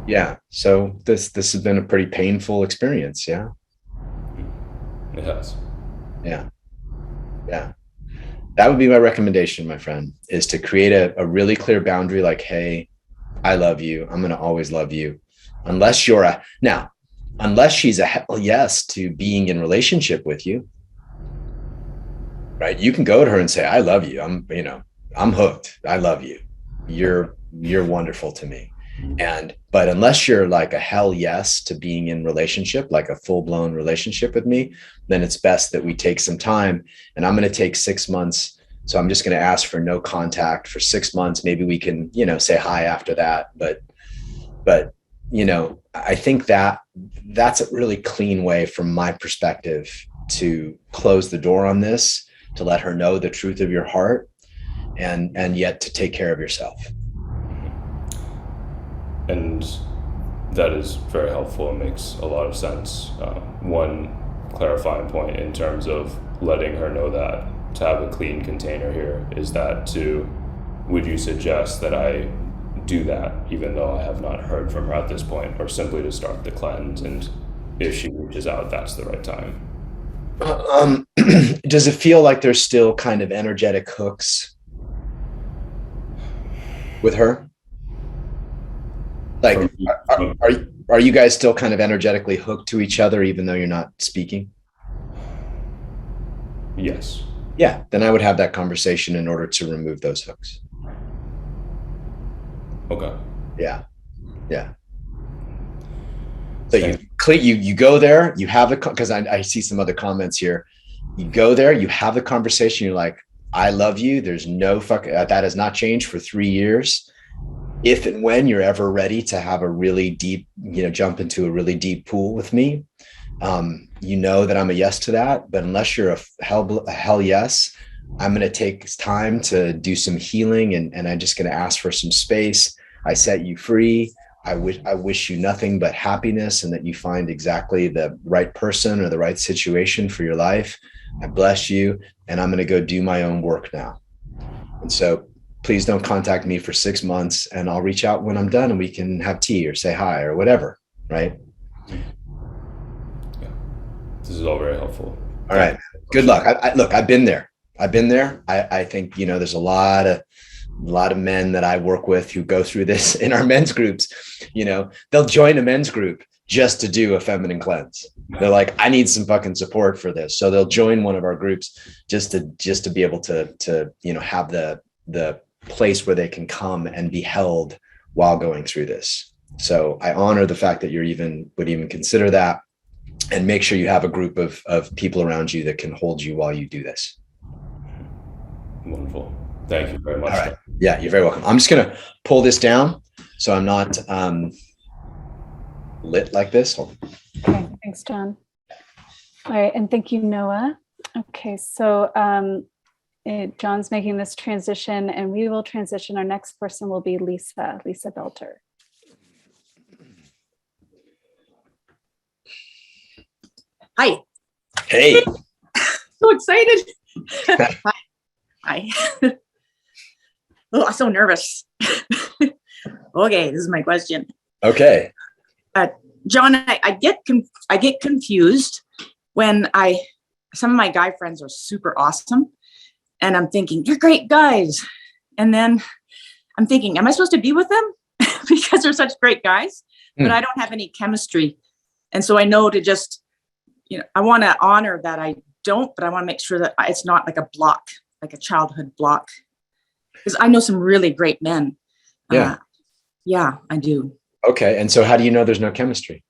B: Yeah. So this has been a pretty painful experience. Yeah.
E: It has.
B: Yeah. Yeah. That would be my recommendation, my friend, is to create a really clear boundary. Like, hey, I love you. I'm going to always love you. Unless she's a hell yes to being in relationship with you. Right. You can go to her and say, I love you. I'm hooked. I love you. You're wonderful to me. But unless you're like a hell yes to being in relationship, like a full blown relationship with me, then it's best that we take some time. And I'm going to take 6 months. So I'm just going to ask for no contact for 6 months. Maybe we can, say hi after that. But I think that's a really clean way from my perspective to close the door on this, to let her know the truth of your heart, and yet to take care of yourself.
E: And that is very helpful and makes a lot of sense. One clarifying point in terms of letting her know that, to have a clean container here, is that would you suggest that I do that even though I have not heard from her at this point, or simply to start the cleanse and if she reaches out, that's the right time.
B: Does it feel like there's still kind of energetic hooks with her? Like, are you guys still kind of energetically hooked to each other, even though you're not speaking?
E: Yes.
B: Yeah, then I would have that conversation in order to remove those hooks.
E: Okay.
B: Yeah. So you go there, you have the, because I see some other comments here. You go there, you have the conversation. You're like, I love you. There's no that has not changed for 3 years. If and when you're ever ready to have a really deep, jump into a really deep pool with me, you know that I'm a yes to that. But unless you're a hell yes, I'm going to take time to do some healing, and I'm just going to ask for some space. I set you free. I wish you nothing but happiness, and that you find exactly the right person or the right situation for your life. I bless you, and I'm going to go do my own work now. And so please don't contact me for 6 months, and I'll reach out when I'm done and we can have tea or say hi or whatever. Right.
E: Yeah. This is all very helpful.
B: All right. Good luck. I've been there. I think, there's a lot of men that I work with who go through this in our men's groups. They'll join a men's group just to do a feminine cleanse. They're like, I need some fucking support for this. So they'll join one of our groups just to be able to have the place where they can come and be held while going through this. So I honor the fact that would even consider that, and make sure you have a group of people around you that can hold you while you do this.
E: Wonderful. Thank you very much.
B: All right. Yeah, you're very welcome. I'm just going to pull this down so I'm not lit like this. Hold on.
A: Okay, thanks, John. All right, and thank you, Noah. Okay, so John's making this transition, and we will transition. Our next person will be Lisa Belter.
F: Hi.
B: Hey.
F: So excited. Hi. Oh, I'm so nervous. Okay, this is my question.
B: Okay.
F: John, I get confused when some of my guy friends are super awesome, and I'm thinking they're great guys, and then I'm thinking, am I supposed to be with them because they're such great guys? But I don't have any chemistry, and so I know to just, I want to honor that I don't, but I want to make sure that it's not like a block, like a childhood block, because I know some really great men.
B: Yeah.
F: Yeah, I do.
B: Okay. And so how do you know there's no chemistry?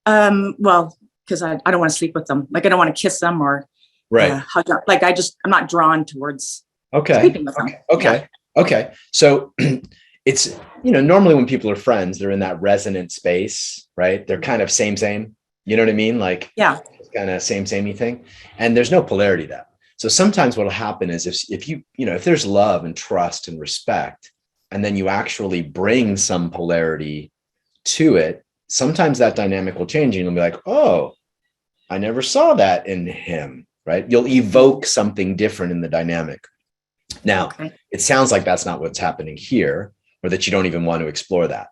F: Well, because I don't want to sleep with them. Like, I don't want to kiss them or hug them. Like, I'm not drawn towards sleeping with them.
B: Okay. Yeah. Okay. So it's, normally when people are friends, they're in that resonant space, right? They're kind of same, you know what I mean? Like, yeah, it's kind of samey thing. And there's no polarity to that. So sometimes what'll happen is if there's love and trust and respect, and then you actually bring some polarity to it, sometimes that dynamic will change, and you'll be like, oh, I never saw that in him, right? You'll evoke something different in the dynamic. Now, It sounds like that's not what's happening here, or that you don't even want to explore that.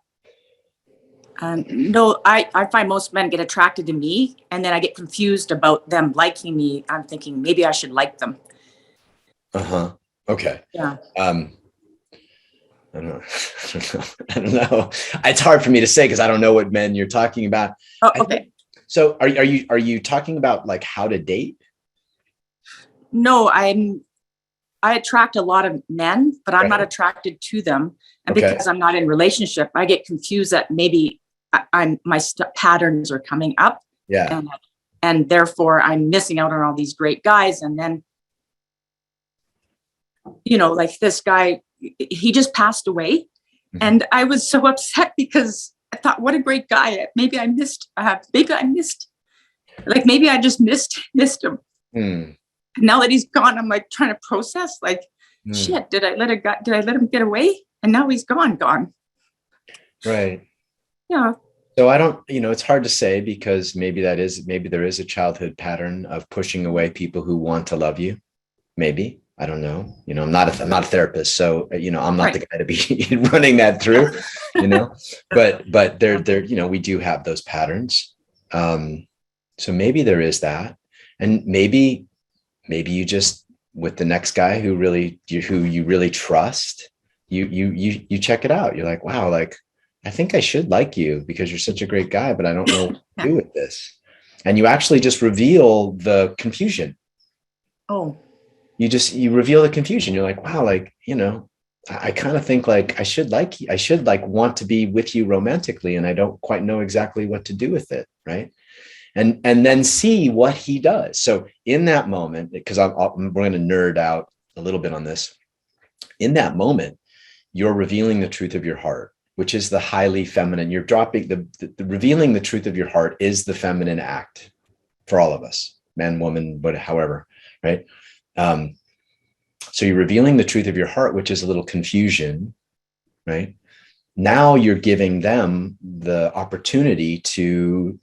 F: No, I find most men get attracted to me, and then I get confused about them liking me. I'm thinking maybe I should like them.
B: Uh-huh. Okay.
F: Yeah.
B: I don't know. It's hard for me to say because I don't know what men you're talking about.
F: Oh, okay.
B: So are you talking about like how to date?
F: No, I attract a lot of men, but I'm not attracted to them. And because I'm not in relationship, I get confused that maybe my patterns are coming up.
B: Yeah.
F: And therefore I'm missing out on all these great guys. And then, like this guy, he just passed away. Mm-hmm. And I was so upset because I thought, what a great guy. Maybe I missed, maybe I just missed him. Mm. Now that he's gone, I'm like trying to process, like, shit, did I let him get away? And now he's gone.
B: Right.
F: Yeah.
B: So I don't, it's hard to say because maybe there is a childhood pattern of pushing away people who want to love you. Maybe. I don't know. I'm not a therapist, so I'm not the guy to be running that through. But there, we do have those patterns. So maybe there is that. And maybe you just, with the next guy who you really trust, you check it out. You're like, wow, like, I think I should like you because you're such a great guy, but I don't know what to do with this. And you actually just reveal the confusion.
F: Oh,
B: You reveal the confusion. You're like, wow, like, I kind of think like I should like want to be with you romantically, and I don't quite know exactly what to do with it. Right. And then see what he does. So in that moment, because we're going to nerd out a little bit on this, in that moment, you're revealing the truth of your heart, which is the highly feminine. You're dropping the revealing the truth of your heart is the feminine act for all of us, man, woman, but however, right? So you're revealing the truth of your heart, which is a little confusion, right? Now you're giving them the opportunity to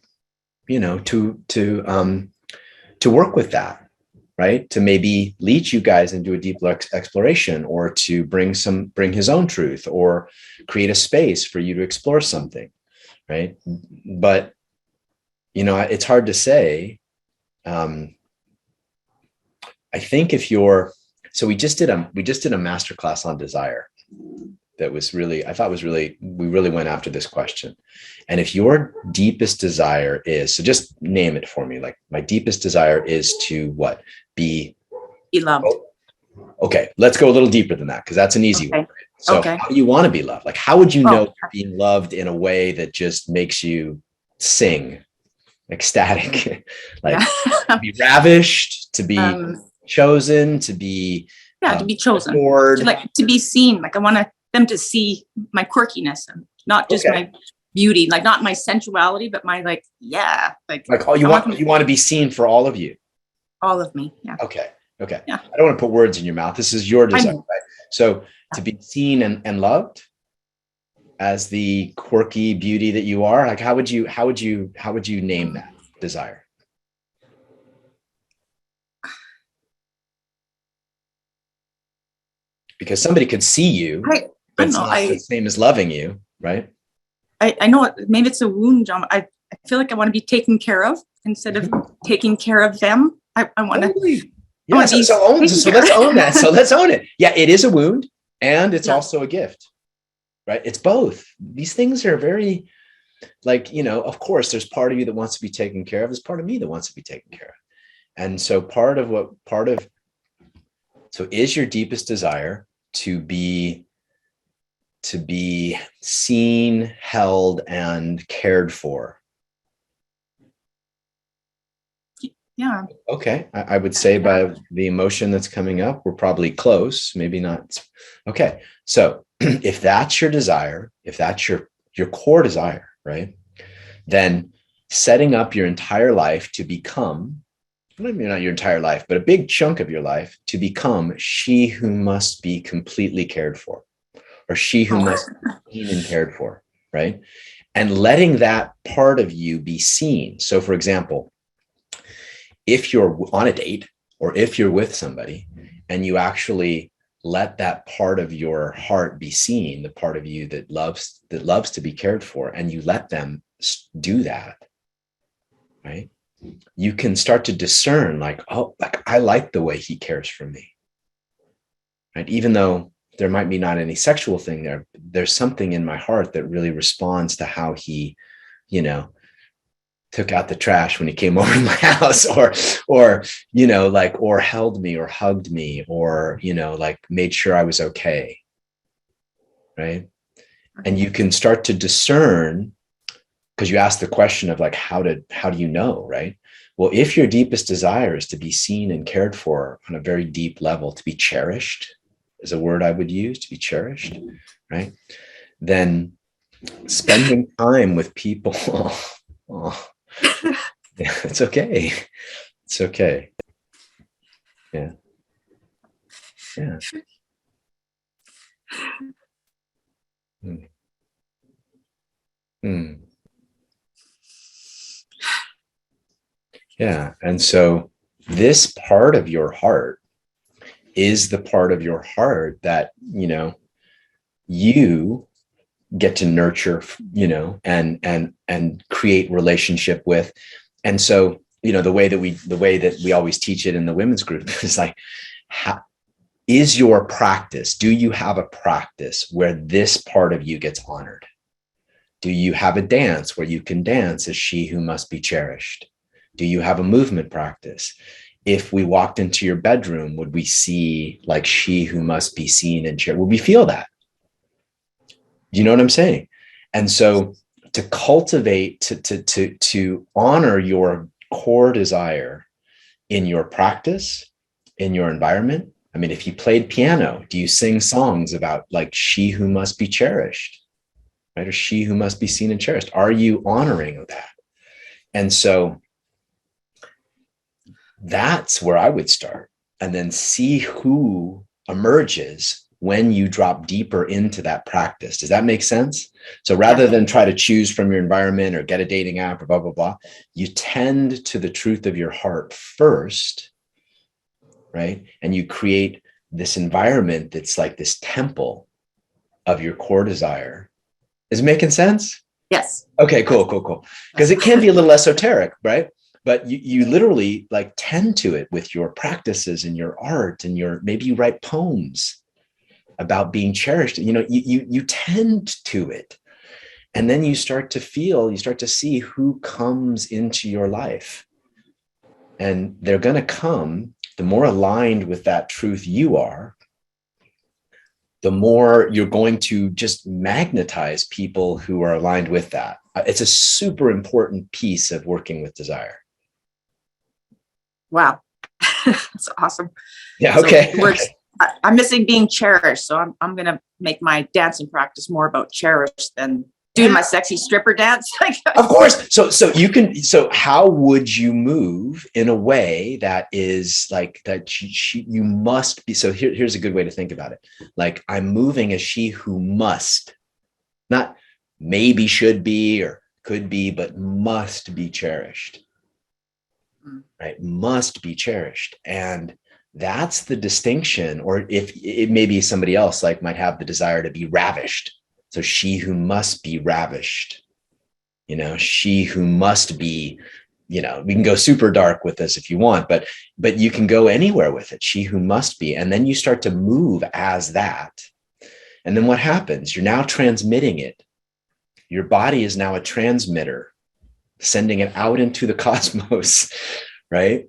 B: work with that, right? To maybe lead you guys into a deep exploration, or to bring his own truth, or create a space for you to explore something, right? But, it's hard to say. I think so we just did a masterclass on desire. That was really, we really went after this question. And if your deepest desire is, so just name it for me, like, my deepest desire is to what? Be
F: loved.
B: Okay, let's go a little deeper than that, because that's an easy one. So how do you want to be loved? Like, how would you know you're being loved in a way that just makes you sing, ecstatic, like to be ravished, to be chosen, to be
F: to be chosen,
B: adored.
F: to be seen. Like, I want them to see my quirkiness, and not just my beauty, like not my sensuality, but my
B: you want to be seen for all of you.
F: All of me. Yeah.
B: Okay.
F: Yeah.
B: I don't want to put words in your mouth. This is your desire, right? So to be seen and loved as the quirky beauty that you are, like, how would you name that desire? Because somebody could see you, but it's not the same as loving you, right?
F: I know maybe it's a wound, John. I feel like I want to be taken care of instead of taking care of them. I want to.
B: Yeah. So let's own that. So let's own it. Yeah, it is a wound, and it's also a gift, right? It's both. These things are very, like, of course, there's part of you that wants to be taken care of. There's part of me that wants to be taken care of. And so so is your deepest desire to be seen, held, and cared for?
F: Yeah.
B: Okay. I would say by the emotion that's coming up, we're probably close, maybe not. Okay. So if that's your desire, if that's your core desire, right, then setting up your entire life to become, maybe not your entire life, but a big chunk of your life to become she who must be completely cared for, or she who must be seen and cared for, right? And letting that part of you be seen. So, for example, if you're on a date, or if you're with somebody, and you actually let that part of your heart be seen, the part of you that loves to be cared for, and you let them do that, right? You can start to discern, like, oh, like, I like the way he cares for me, right? Even though there might be not any sexual thing there, there's something in my heart that really responds to how he, took out the trash when he came over to my house, or held me, or hugged me, or, like, made sure I was okay. Right. And you can start to discern, because you asked the question of, like, how do you know, right? Well, if your deepest desire is to be seen and cared for on a very deep level, to be cherished is a word I would use, to be cherished, right? Then spending time with people, yeah, it's okay. It's okay. Yeah. Yeah. Mm. Mm. Yeah. And so this part of your heart is the part of your heart that, you get to nurture, and create relationship with. And so, the way that we always teach it in the women's group is like, is your practice, do you have a practice where this part of you gets honored? Do you have a dance where you can dance as she who must be cherished? Do you have a movement practice? If we walked into your bedroom, would we see like she who must be seen and cherished? Would we feel that? You know what I'm saying? And so to cultivate, to honor your core desire in your practice, in your environment. I mean, if you played piano, do you sing songs about like she who must be cherished, right? Or she who must be seen and cherished? Are you honoring that? And so that's where I would start, and then see who emerges when you drop deeper into that practice. Does that make sense? So rather than try to choose from your environment or get a dating app or blah, blah, blah, you tend to the truth of your heart first, right? And you create this environment that's like this temple of your core desire. Is it making sense?
F: Yes.
B: Okay, cool. Because it can be a little esoteric, right? But you literally like tend to it with your practices and your art and maybe you write poems about being cherished. You tend to it. And then you start to see who comes into your life. And they're going to come, the more aligned with that truth you are, the more you're going to just magnetize people who are aligned with that. It's a super important piece of working with desire.
F: Wow. That's awesome.
B: Yeah. Okay.
F: So I'm missing being cherished. So I'm going to make my dancing practice more about cherished than doing my sexy stripper dance.
B: Of course. So how would you move in a way that is like that you must be? So here's a good way to think about it. Like, I'm moving as she who must, not maybe should be or could be, but must be cherished. Right? Must be cherished. And that's the distinction. Or if it may be somebody else, like might have the desire to be ravished. So she who must be ravished, she who must be, we can go super dark with this if you want, but you can go anywhere with it. She who must be. And then you start to move as that. And then what happens? You're now transmitting it. Your body is now a transmitter, sending it out into the cosmos, right?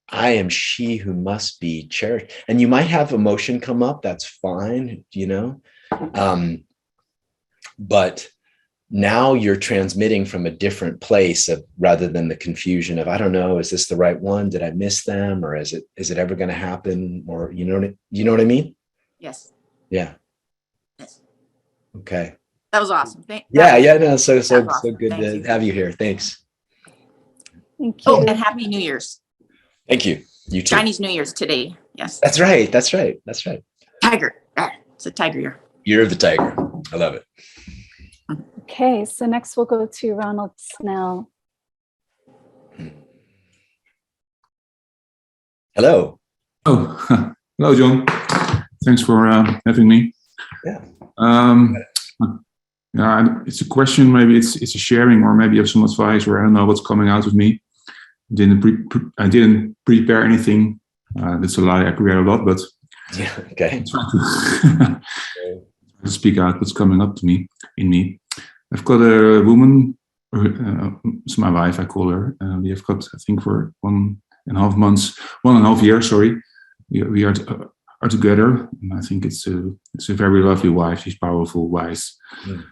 B: I am she who must be cherished. And you might have emotion come up. That's fine, but now you're transmitting from a different place rather than the confusion of, I don't know, is this the right one? Did I miss them? Or is it ever going to happen? Or, you know what I mean?
F: Yes.
B: Yeah.
F: Yes.
B: Okay.
F: That was awesome.
B: So
F: awesome.
B: good to have you here. Thanks.
A: Thank you.
F: Oh, and Happy New Year's.
B: Thank you. You too.
F: Chinese New Year's today. Yes.
B: That's right.
F: Tiger. It's a tiger year.
B: Year of the tiger. I love it.
A: Okay, so next we'll go to Ronald Snell.
B: Hello.
G: Oh, hello, John. Thanks for having me.
B: Yeah.
G: It's a question. Maybe it's a sharing, or maybe you have some advice, or I don't know what's coming out of me. I didn't prepare anything. That's a lie. I create a lot, but
B: yeah. Okay.
G: To speak out what's coming up to me in me. I've got a woman. It's my wife. I call her. We have got, I think, for 1.5 years. Sorry, we are together, and I think it's a very lovely wife. She's powerful, wise. Mm.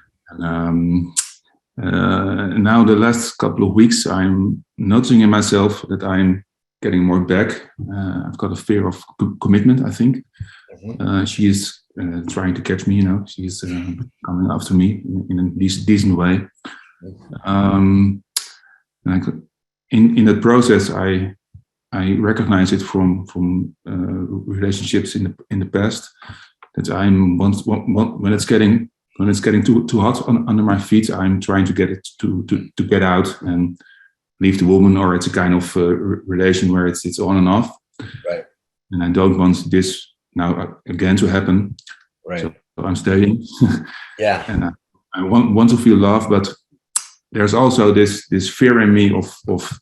G: And now the last couple of weeks, I'm noticing in myself that I'm getting more back. I've got a fear of commitment, I think. Mm-hmm. She is trying to catch me, she's coming after me in a decent way. And in that process, I recognize it from relationships in the past, that when it's getting too hot under my feet, I'm trying to get it to get out and leave the woman, or it's a kind of relation where it's on and off.
B: Right.
G: And I don't want this now again to happen.
B: Right.
G: So I'm staying.
B: Yeah.
G: And I want to feel love, but there's also this fear in me of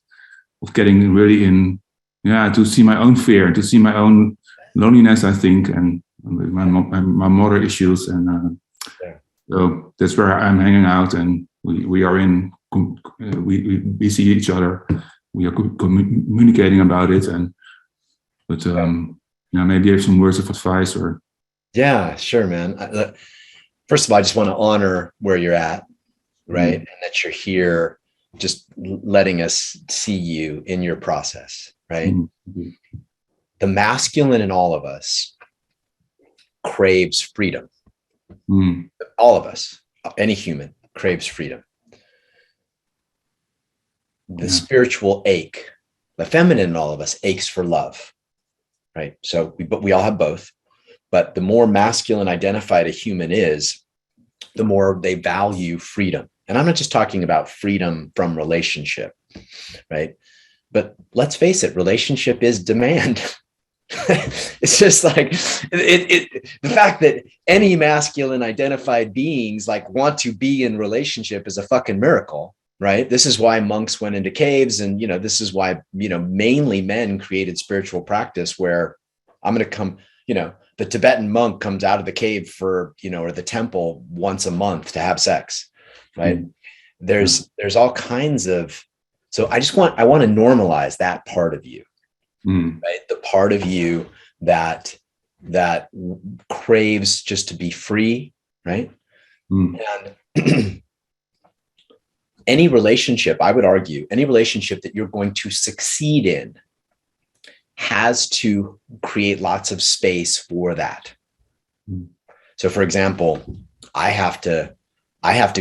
G: getting really in, to see my own fear, to see my own loneliness, I think, and my mother issues, and so that's where I'm hanging out, and we are in, we see each other, we are communicating about it, but maybe you have some words of advice or.
B: Yeah, sure, man. First of all, I just want to honor where you're at, right? And that you're here, just letting us see you in your process, right? The masculine in all of us craves freedom. All of us, any human craves freedom. The spiritual ache, the feminine in all of us aches for love, right? So we all have both, but the more masculine identified a human is, the more they value freedom. And I'm not just talking about freedom from relationship, right? But let's face it, relationship is demand. It's just like the fact that any masculine identified beings like want to be in relationship is a fucking miracle, right? This is why monks went into caves, and this is why mainly men created spiritual practice where I'm going to come, the Tibetan monk comes out of the cave for or the temple once a month to have sex, right? There's all kinds of, so I want to normalize that part of you. Right? The part of you that craves just to be free, right? And any relationship, I would argue, any relationship that you're going to succeed in has to create lots of space for that. So for example, I have to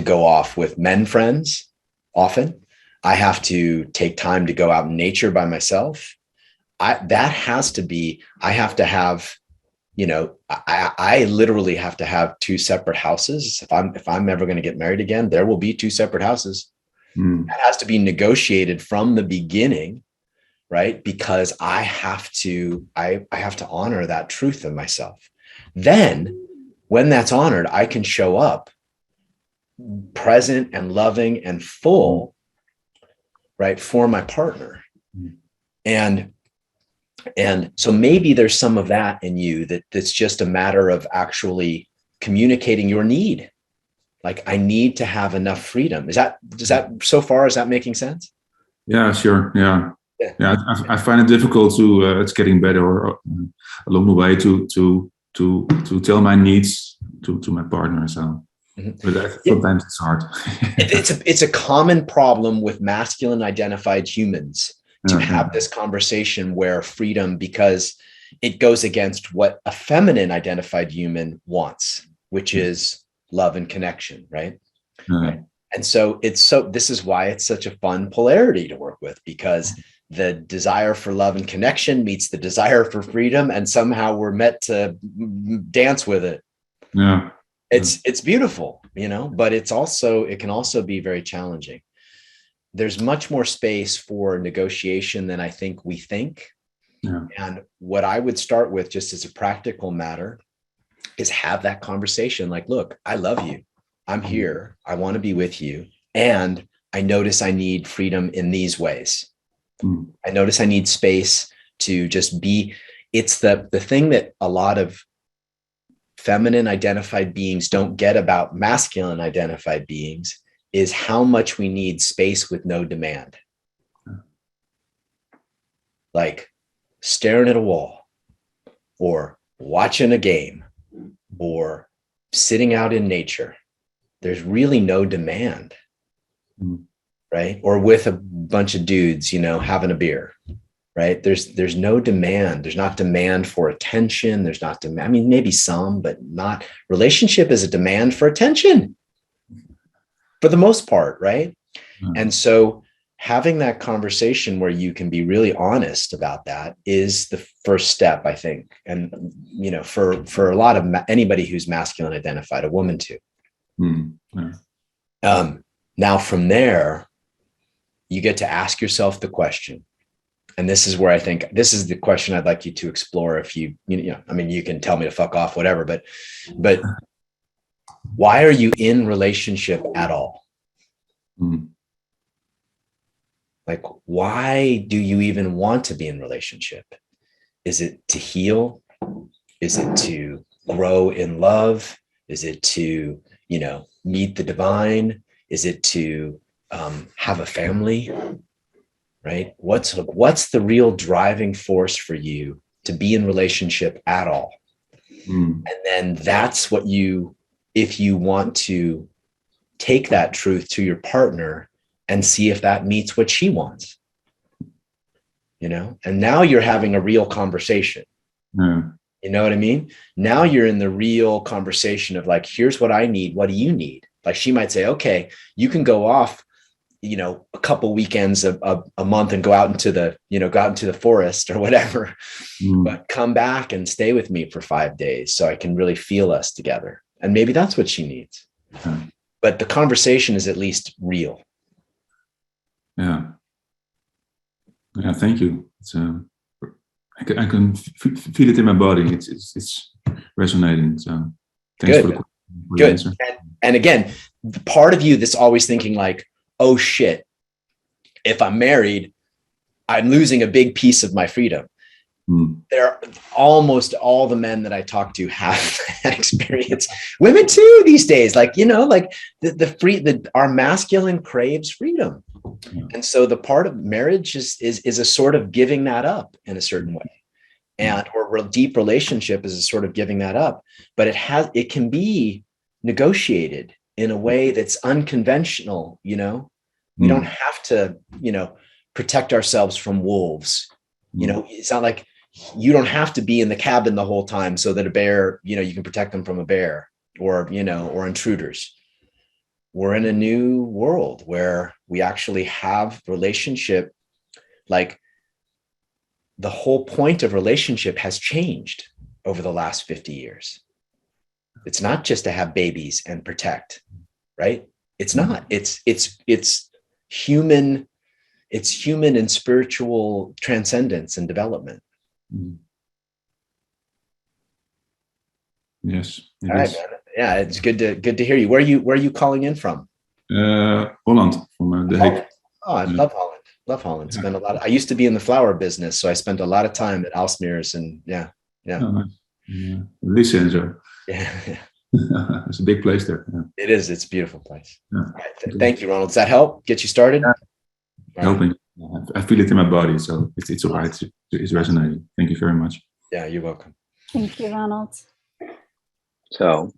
B: go off with men friends often. I have to take time to go out in nature by myself. I have to have, I literally have to have two separate houses. If I'm ever going to get married again, there will be two separate houses. That has to be negotiated from the beginning, right? Because I have to honor that truth in myself. Then when that's honored, I can show up present and loving and full, right, for my partner. And so maybe there's some of that in you that's just a matter of actually communicating your need. Like, I need to have enough freedom. Is that making sense?
G: Yeah, sure. Yeah. I find it difficult to, it's getting better or along the way to tell my needs to my partner. So, but sometimes it's hard.
B: It's a common problem with masculine identified humans to have this conversation where freedom, because it goes against what a feminine identified human wants, which is love and connection, right? Right. And so this is why it's such a fun polarity to work with, because the desire for love and connection meets the desire for freedom, and somehow we're meant to dance with it.
G: Yeah.
B: It's beautiful, but it can also be very challenging. There's much more space for negotiation than I think we think. Yeah. And what I would start with, just as a practical matter, is have that conversation. Like, look, I love you. I'm here. I want to be with you. And I notice I need freedom in these ways. I notice I need space to just be. It's the thing that a lot of feminine identified beings don't get about masculine identified beings is how much we need space with no demand. Like staring at a wall, or watching a game, or sitting out in nature. There's really no demand, right? Or with a bunch of dudes, having a beer, right? There's no demand. There's not demand for attention. There's not demand. I mean, maybe some, but not. Relationship is a demand for attention for the most part, right? And so having that conversation where you can be really honest about that is the first step, I think. And, for a lot of anybody who's masculine identified, a woman too. Now from there, you get to ask yourself the question. And this is where I think this is the question I'd like you to explore. If you can tell me to fuck off, whatever, but Why are you in relationship at all? Like, why do you even want to be in relationship? Is it to heal? Is it to grow in love? Is it to, meet the divine? Is it to have a family? Right? What's the real driving force for you to be in relationship at all? And then that's what if you want to take that truth to your partner and see if that meets what she wants, and now you're having a real conversation. You know what I mean? Now you're in the real conversation of like, here's what I need. What do you need? Like she might say, okay, you can go off, a couple weekends a month and go out into the forest or whatever, but come back and stay with me for 5 days so I can really feel us together. And maybe that's what she needs. But the conversation is at least real.
G: Yeah. Thank you. It's I can feel it in my body. It's resonating. So thanks for the answer.
B: And again, the part of you that's always thinking like, oh shit, if I'm married, I'm losing a big piece of my freedom. There, almost all the men that I talk to have that experience. Women too these days, like our masculine craves freedom, and so the part of marriage is a sort of giving that up in a certain way, and or deep relationship is a sort of giving that up. But it can be negotiated in a way that's unconventional. We don't have to protect ourselves from wolves. It's not like you don't have to be in the cabin the whole time so that a bear, you can protect them from a bear or intruders. We're in a new world where we actually have relationship. Like the whole point of relationship has changed over the last 50 years. It's not just to have babies and protect, right? It's not. It's human. It's human and spiritual transcendence and development.
G: Yes.
B: All right, man. Yeah, it's good to hear you. Where are you calling in from?
G: Holland, from The Hague.
B: Oh, I love Holland. Love Holland. Spent a lot. I used to be in the flower business, so I spent a lot of time at Aalsmeers, and yeah.
G: Oh, nice. Listen, so.
B: Yeah.
G: It's a big place there. Yeah.
B: It is. It's a beautiful place. Yeah. Right. Thank you, Ronald. Does that help get you started?
G: Yeah. Helping. I feel it in my body, so it's all right. It's resonating. Thank you very much.
B: Yeah, you're welcome.
A: Thank you, Ronald.
B: So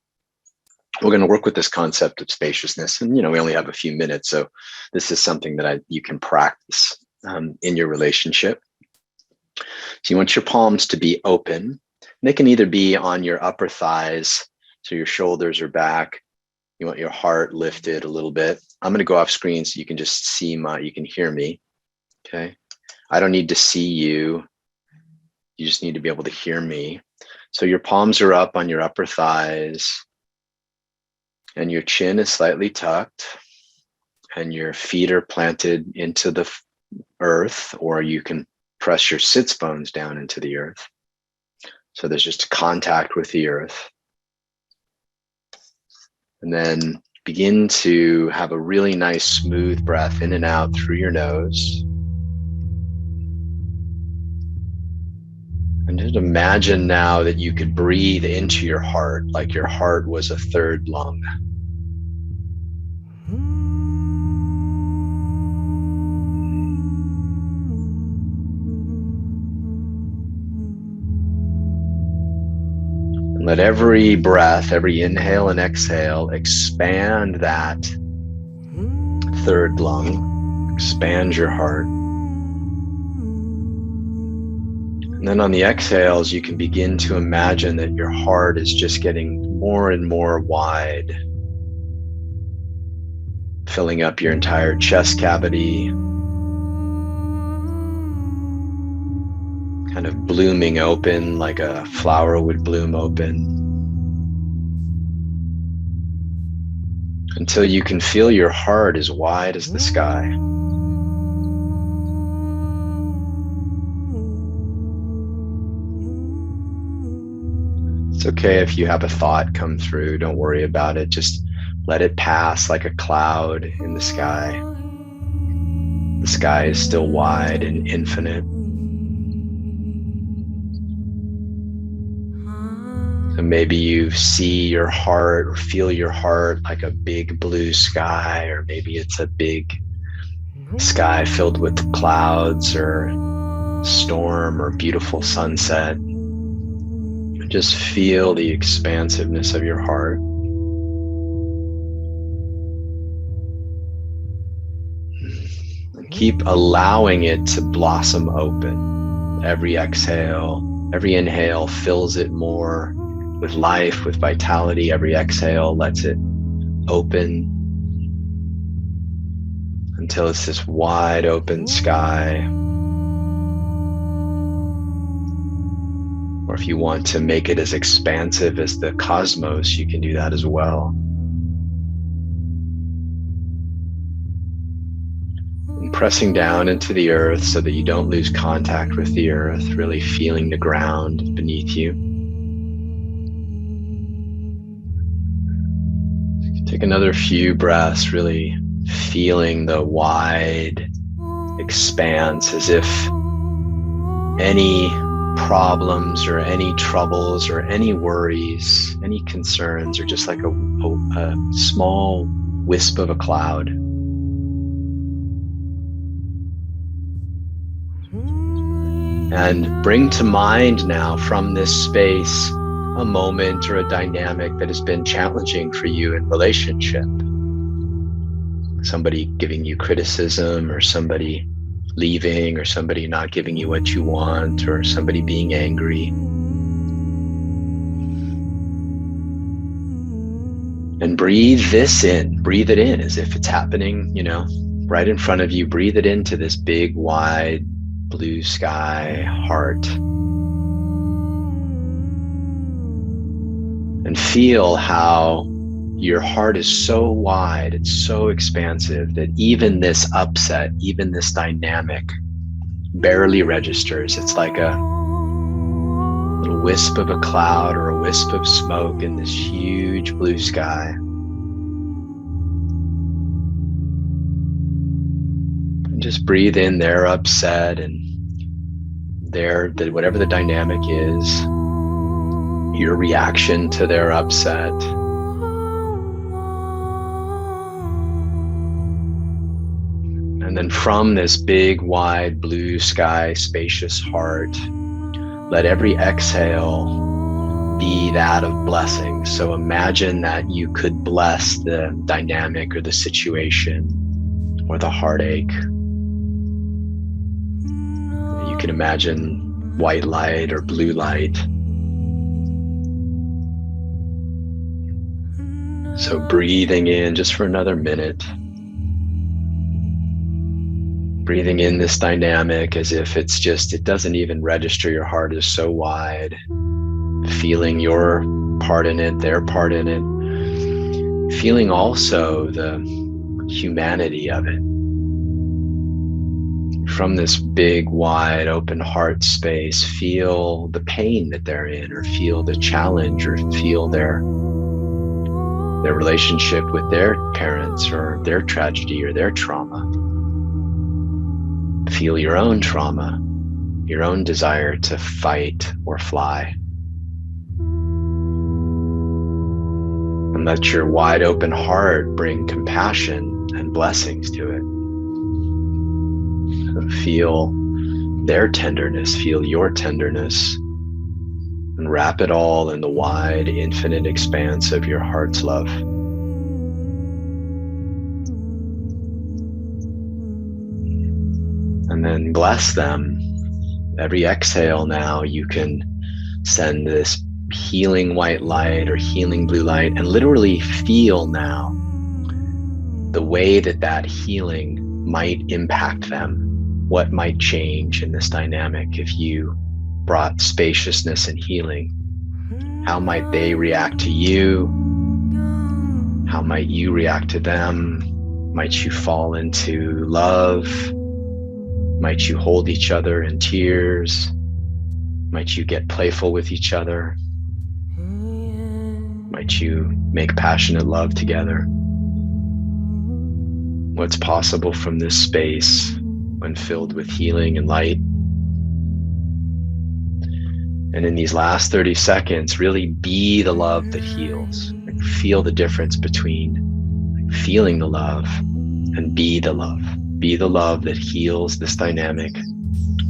B: we're going to work with this concept of spaciousness, and we only have a few minutes, so this is something that you can practice in your relationship. So you want your palms to be open. They can either be on your upper thighs, so your shoulders are back. You want your heart lifted a little bit. I'm going to go off screen so you can just see you can hear me. Okay. I don't need to see you. You just need to be able to hear me. So your palms are up on your upper thighs and your chin is slightly tucked and your feet are planted into the earth, or you can press your sits bones down into the earth. So there's just contact with the earth. And then begin to have a really nice smooth breath in and out through your nose. And just imagine now that you could breathe into your heart like your heart was a third lung. And let every breath, every inhale and exhale, expand that third lung, expand your heart. And then on the exhales, you can begin to imagine that your heart is just getting more and more wide, filling up your entire chest cavity, kind of blooming open like a flower would bloom open, until you can feel your heart as wide as the sky. It's okay if you have a thought come through. Don't worry about it. Just let it pass like a cloud in the sky. The sky is still wide and infinite. So maybe you see your heart or feel your heart like a big blue sky, or maybe it's a big sky filled with clouds or storm or beautiful sunset. Just feel the expansiveness of your heart. And keep allowing it to blossom open. Every exhale, every inhale fills it more with life, with vitality. Every exhale lets it open until it's this wide open sky. Or if you want to make it as expansive as the cosmos, you can do that as well. And pressing down into the earth so that you don't lose contact with the earth, really feeling the ground beneath you. Take another few breaths, really feeling the wide expanse, as if any problems or any troubles or any worries, any concerns are just like a small wisp of a cloud. And bring to mind now from this space a moment or a dynamic that has been challenging for you in relationship. Somebody giving you criticism, or somebody leaving, or somebody not giving you what you want, or somebody being angry. And breathe this in, breathe it in as if it's happening, right in front of you. Breathe it into this big, wide, blue sky heart. And feel how your heart is so wide, it's so expansive that even this upset, even this dynamic barely registers. It's like a little wisp of a cloud or a wisp of smoke in this huge blue sky. And just breathe in their upset and whatever the dynamic is, your reaction to their upset. And then from this big, wide, blue sky, spacious heart, let every exhale be that of blessing. So imagine that you could bless the dynamic or the situation or the heartache. You can imagine white light or blue light. So breathing in just for another minute. Breathing in this dynamic as if it doesn't even register. Your heart is so wide. Feeling your part in it, their part in it. Feeling also the humanity of it. From this big, wide, open heart space, feel the pain that they're in, or feel the challenge, or feel their relationship with their parents, or their tragedy, or their trauma. Feel your own trauma, your own desire to fight or fly. And let your wide open heart bring compassion and blessings to it. So feel their tenderness, feel your tenderness, and wrap it all in the wide, infinite expanse of your heart's love. And then bless them. Every exhale now, you can send this healing white light or healing blue light, and literally feel now the way that healing might impact them. What might change in this dynamic if you brought spaciousness and healing? How might they react to you? How might you react to them? Might you fall into love? Might you hold each other in tears? Might you get playful with each other? Might you make passionate love together? What's possible from this space when filled with healing and light? And in these last 30 seconds, really be the love that heals. Like, feel the difference between feeling the love and be the love. Be the love that heals this dynamic.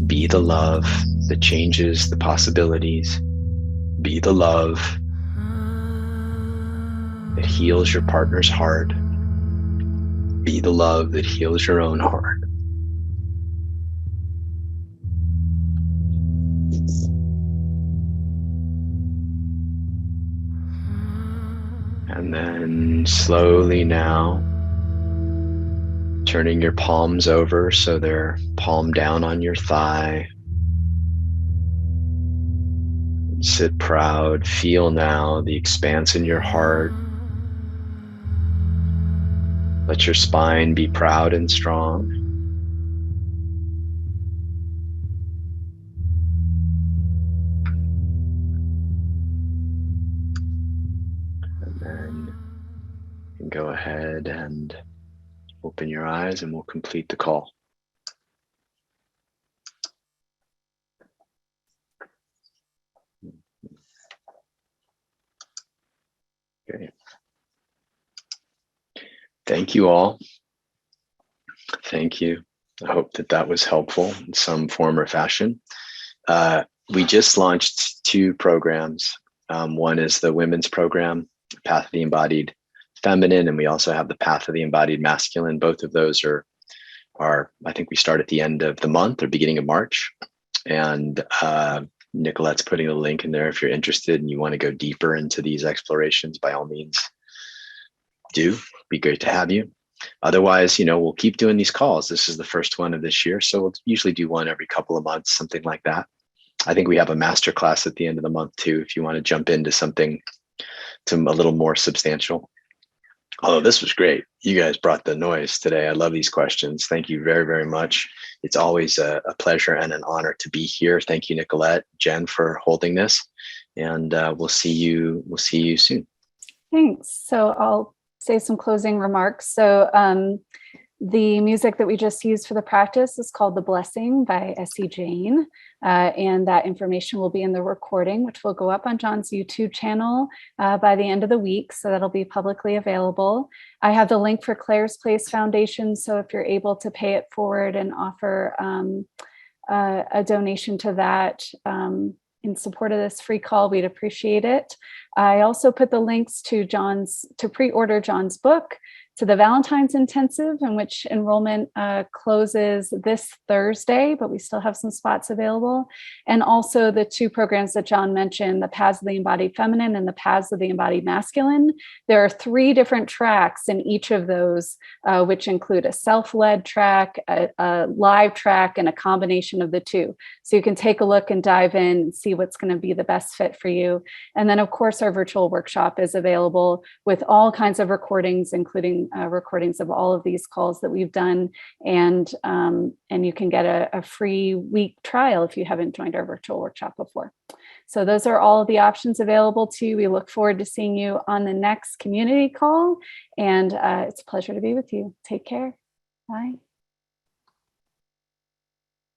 B: Be the love that changes the possibilities. Be the love that heals your partner's heart. Be the love that heals your own heart. And then slowly now, turning your palms over so they're palm down on your thigh. Sit proud. Feel now the expanse in your heart. Let your spine be proud and strong. And then you can go ahead and open your eyes and we'll complete the call. Okay. Thank you all. Thank you. I hope that that was helpful in some form or fashion. We just launched 2 programs. One is the women's program, Path of the Embodied Feminine, and we also have the Path of the Embodied Masculine. Both of those are I think we start at the end of the month or beginning of March. And Nicolette's putting a link in there if you're interested and you want to go deeper into these explorations. By all means, do. Be great to have you. Otherwise, we'll keep doing these calls. This is the first one of this year, so we'll usually do one every couple of months, something like that. I think we have a master class at the end of the month too, if you want to jump into something a little more substantial. Although this was great. You guys brought the noise today. I love these questions. Thank you very, very much. It's always a pleasure and an honor to be here. Thank you, Nicolette, Jen, for holding this. And we'll see you soon.
A: Thanks. So I'll say some closing remarks. So the music that we just used for the practice is called The Blessing by S.E. Jane. And that information will be in the recording, which will go up on John's YouTube channel by the end of the week. So that'll be publicly available. I have the link for Claire's Place Foundation. So if you're able to pay it forward and offer a donation to that in support of this free call, we'd appreciate it. I also put the links to pre-order John's book, to the Valentine's Intensive, in which enrollment closes this Thursday, but we still have some spots available. And also the 2 programs that John mentioned, the Paths of the Embodied Feminine and the Paths of the Embodied Masculine. There are 3 different tracks in each of those, which include a self-led track, a live track, and a combination of the 2. So you can take a look and dive in and see what's going to be the best fit for you. And then, of course, our virtual workshop is available with all kinds of recordings, including recordings of all of these calls that we've done. And you can get a free week trial if you haven't joined our virtual workshop before. So those are all of the options available to you. We look forward to seeing you on the next community call. And it's a pleasure to be with you. Take care. Bye.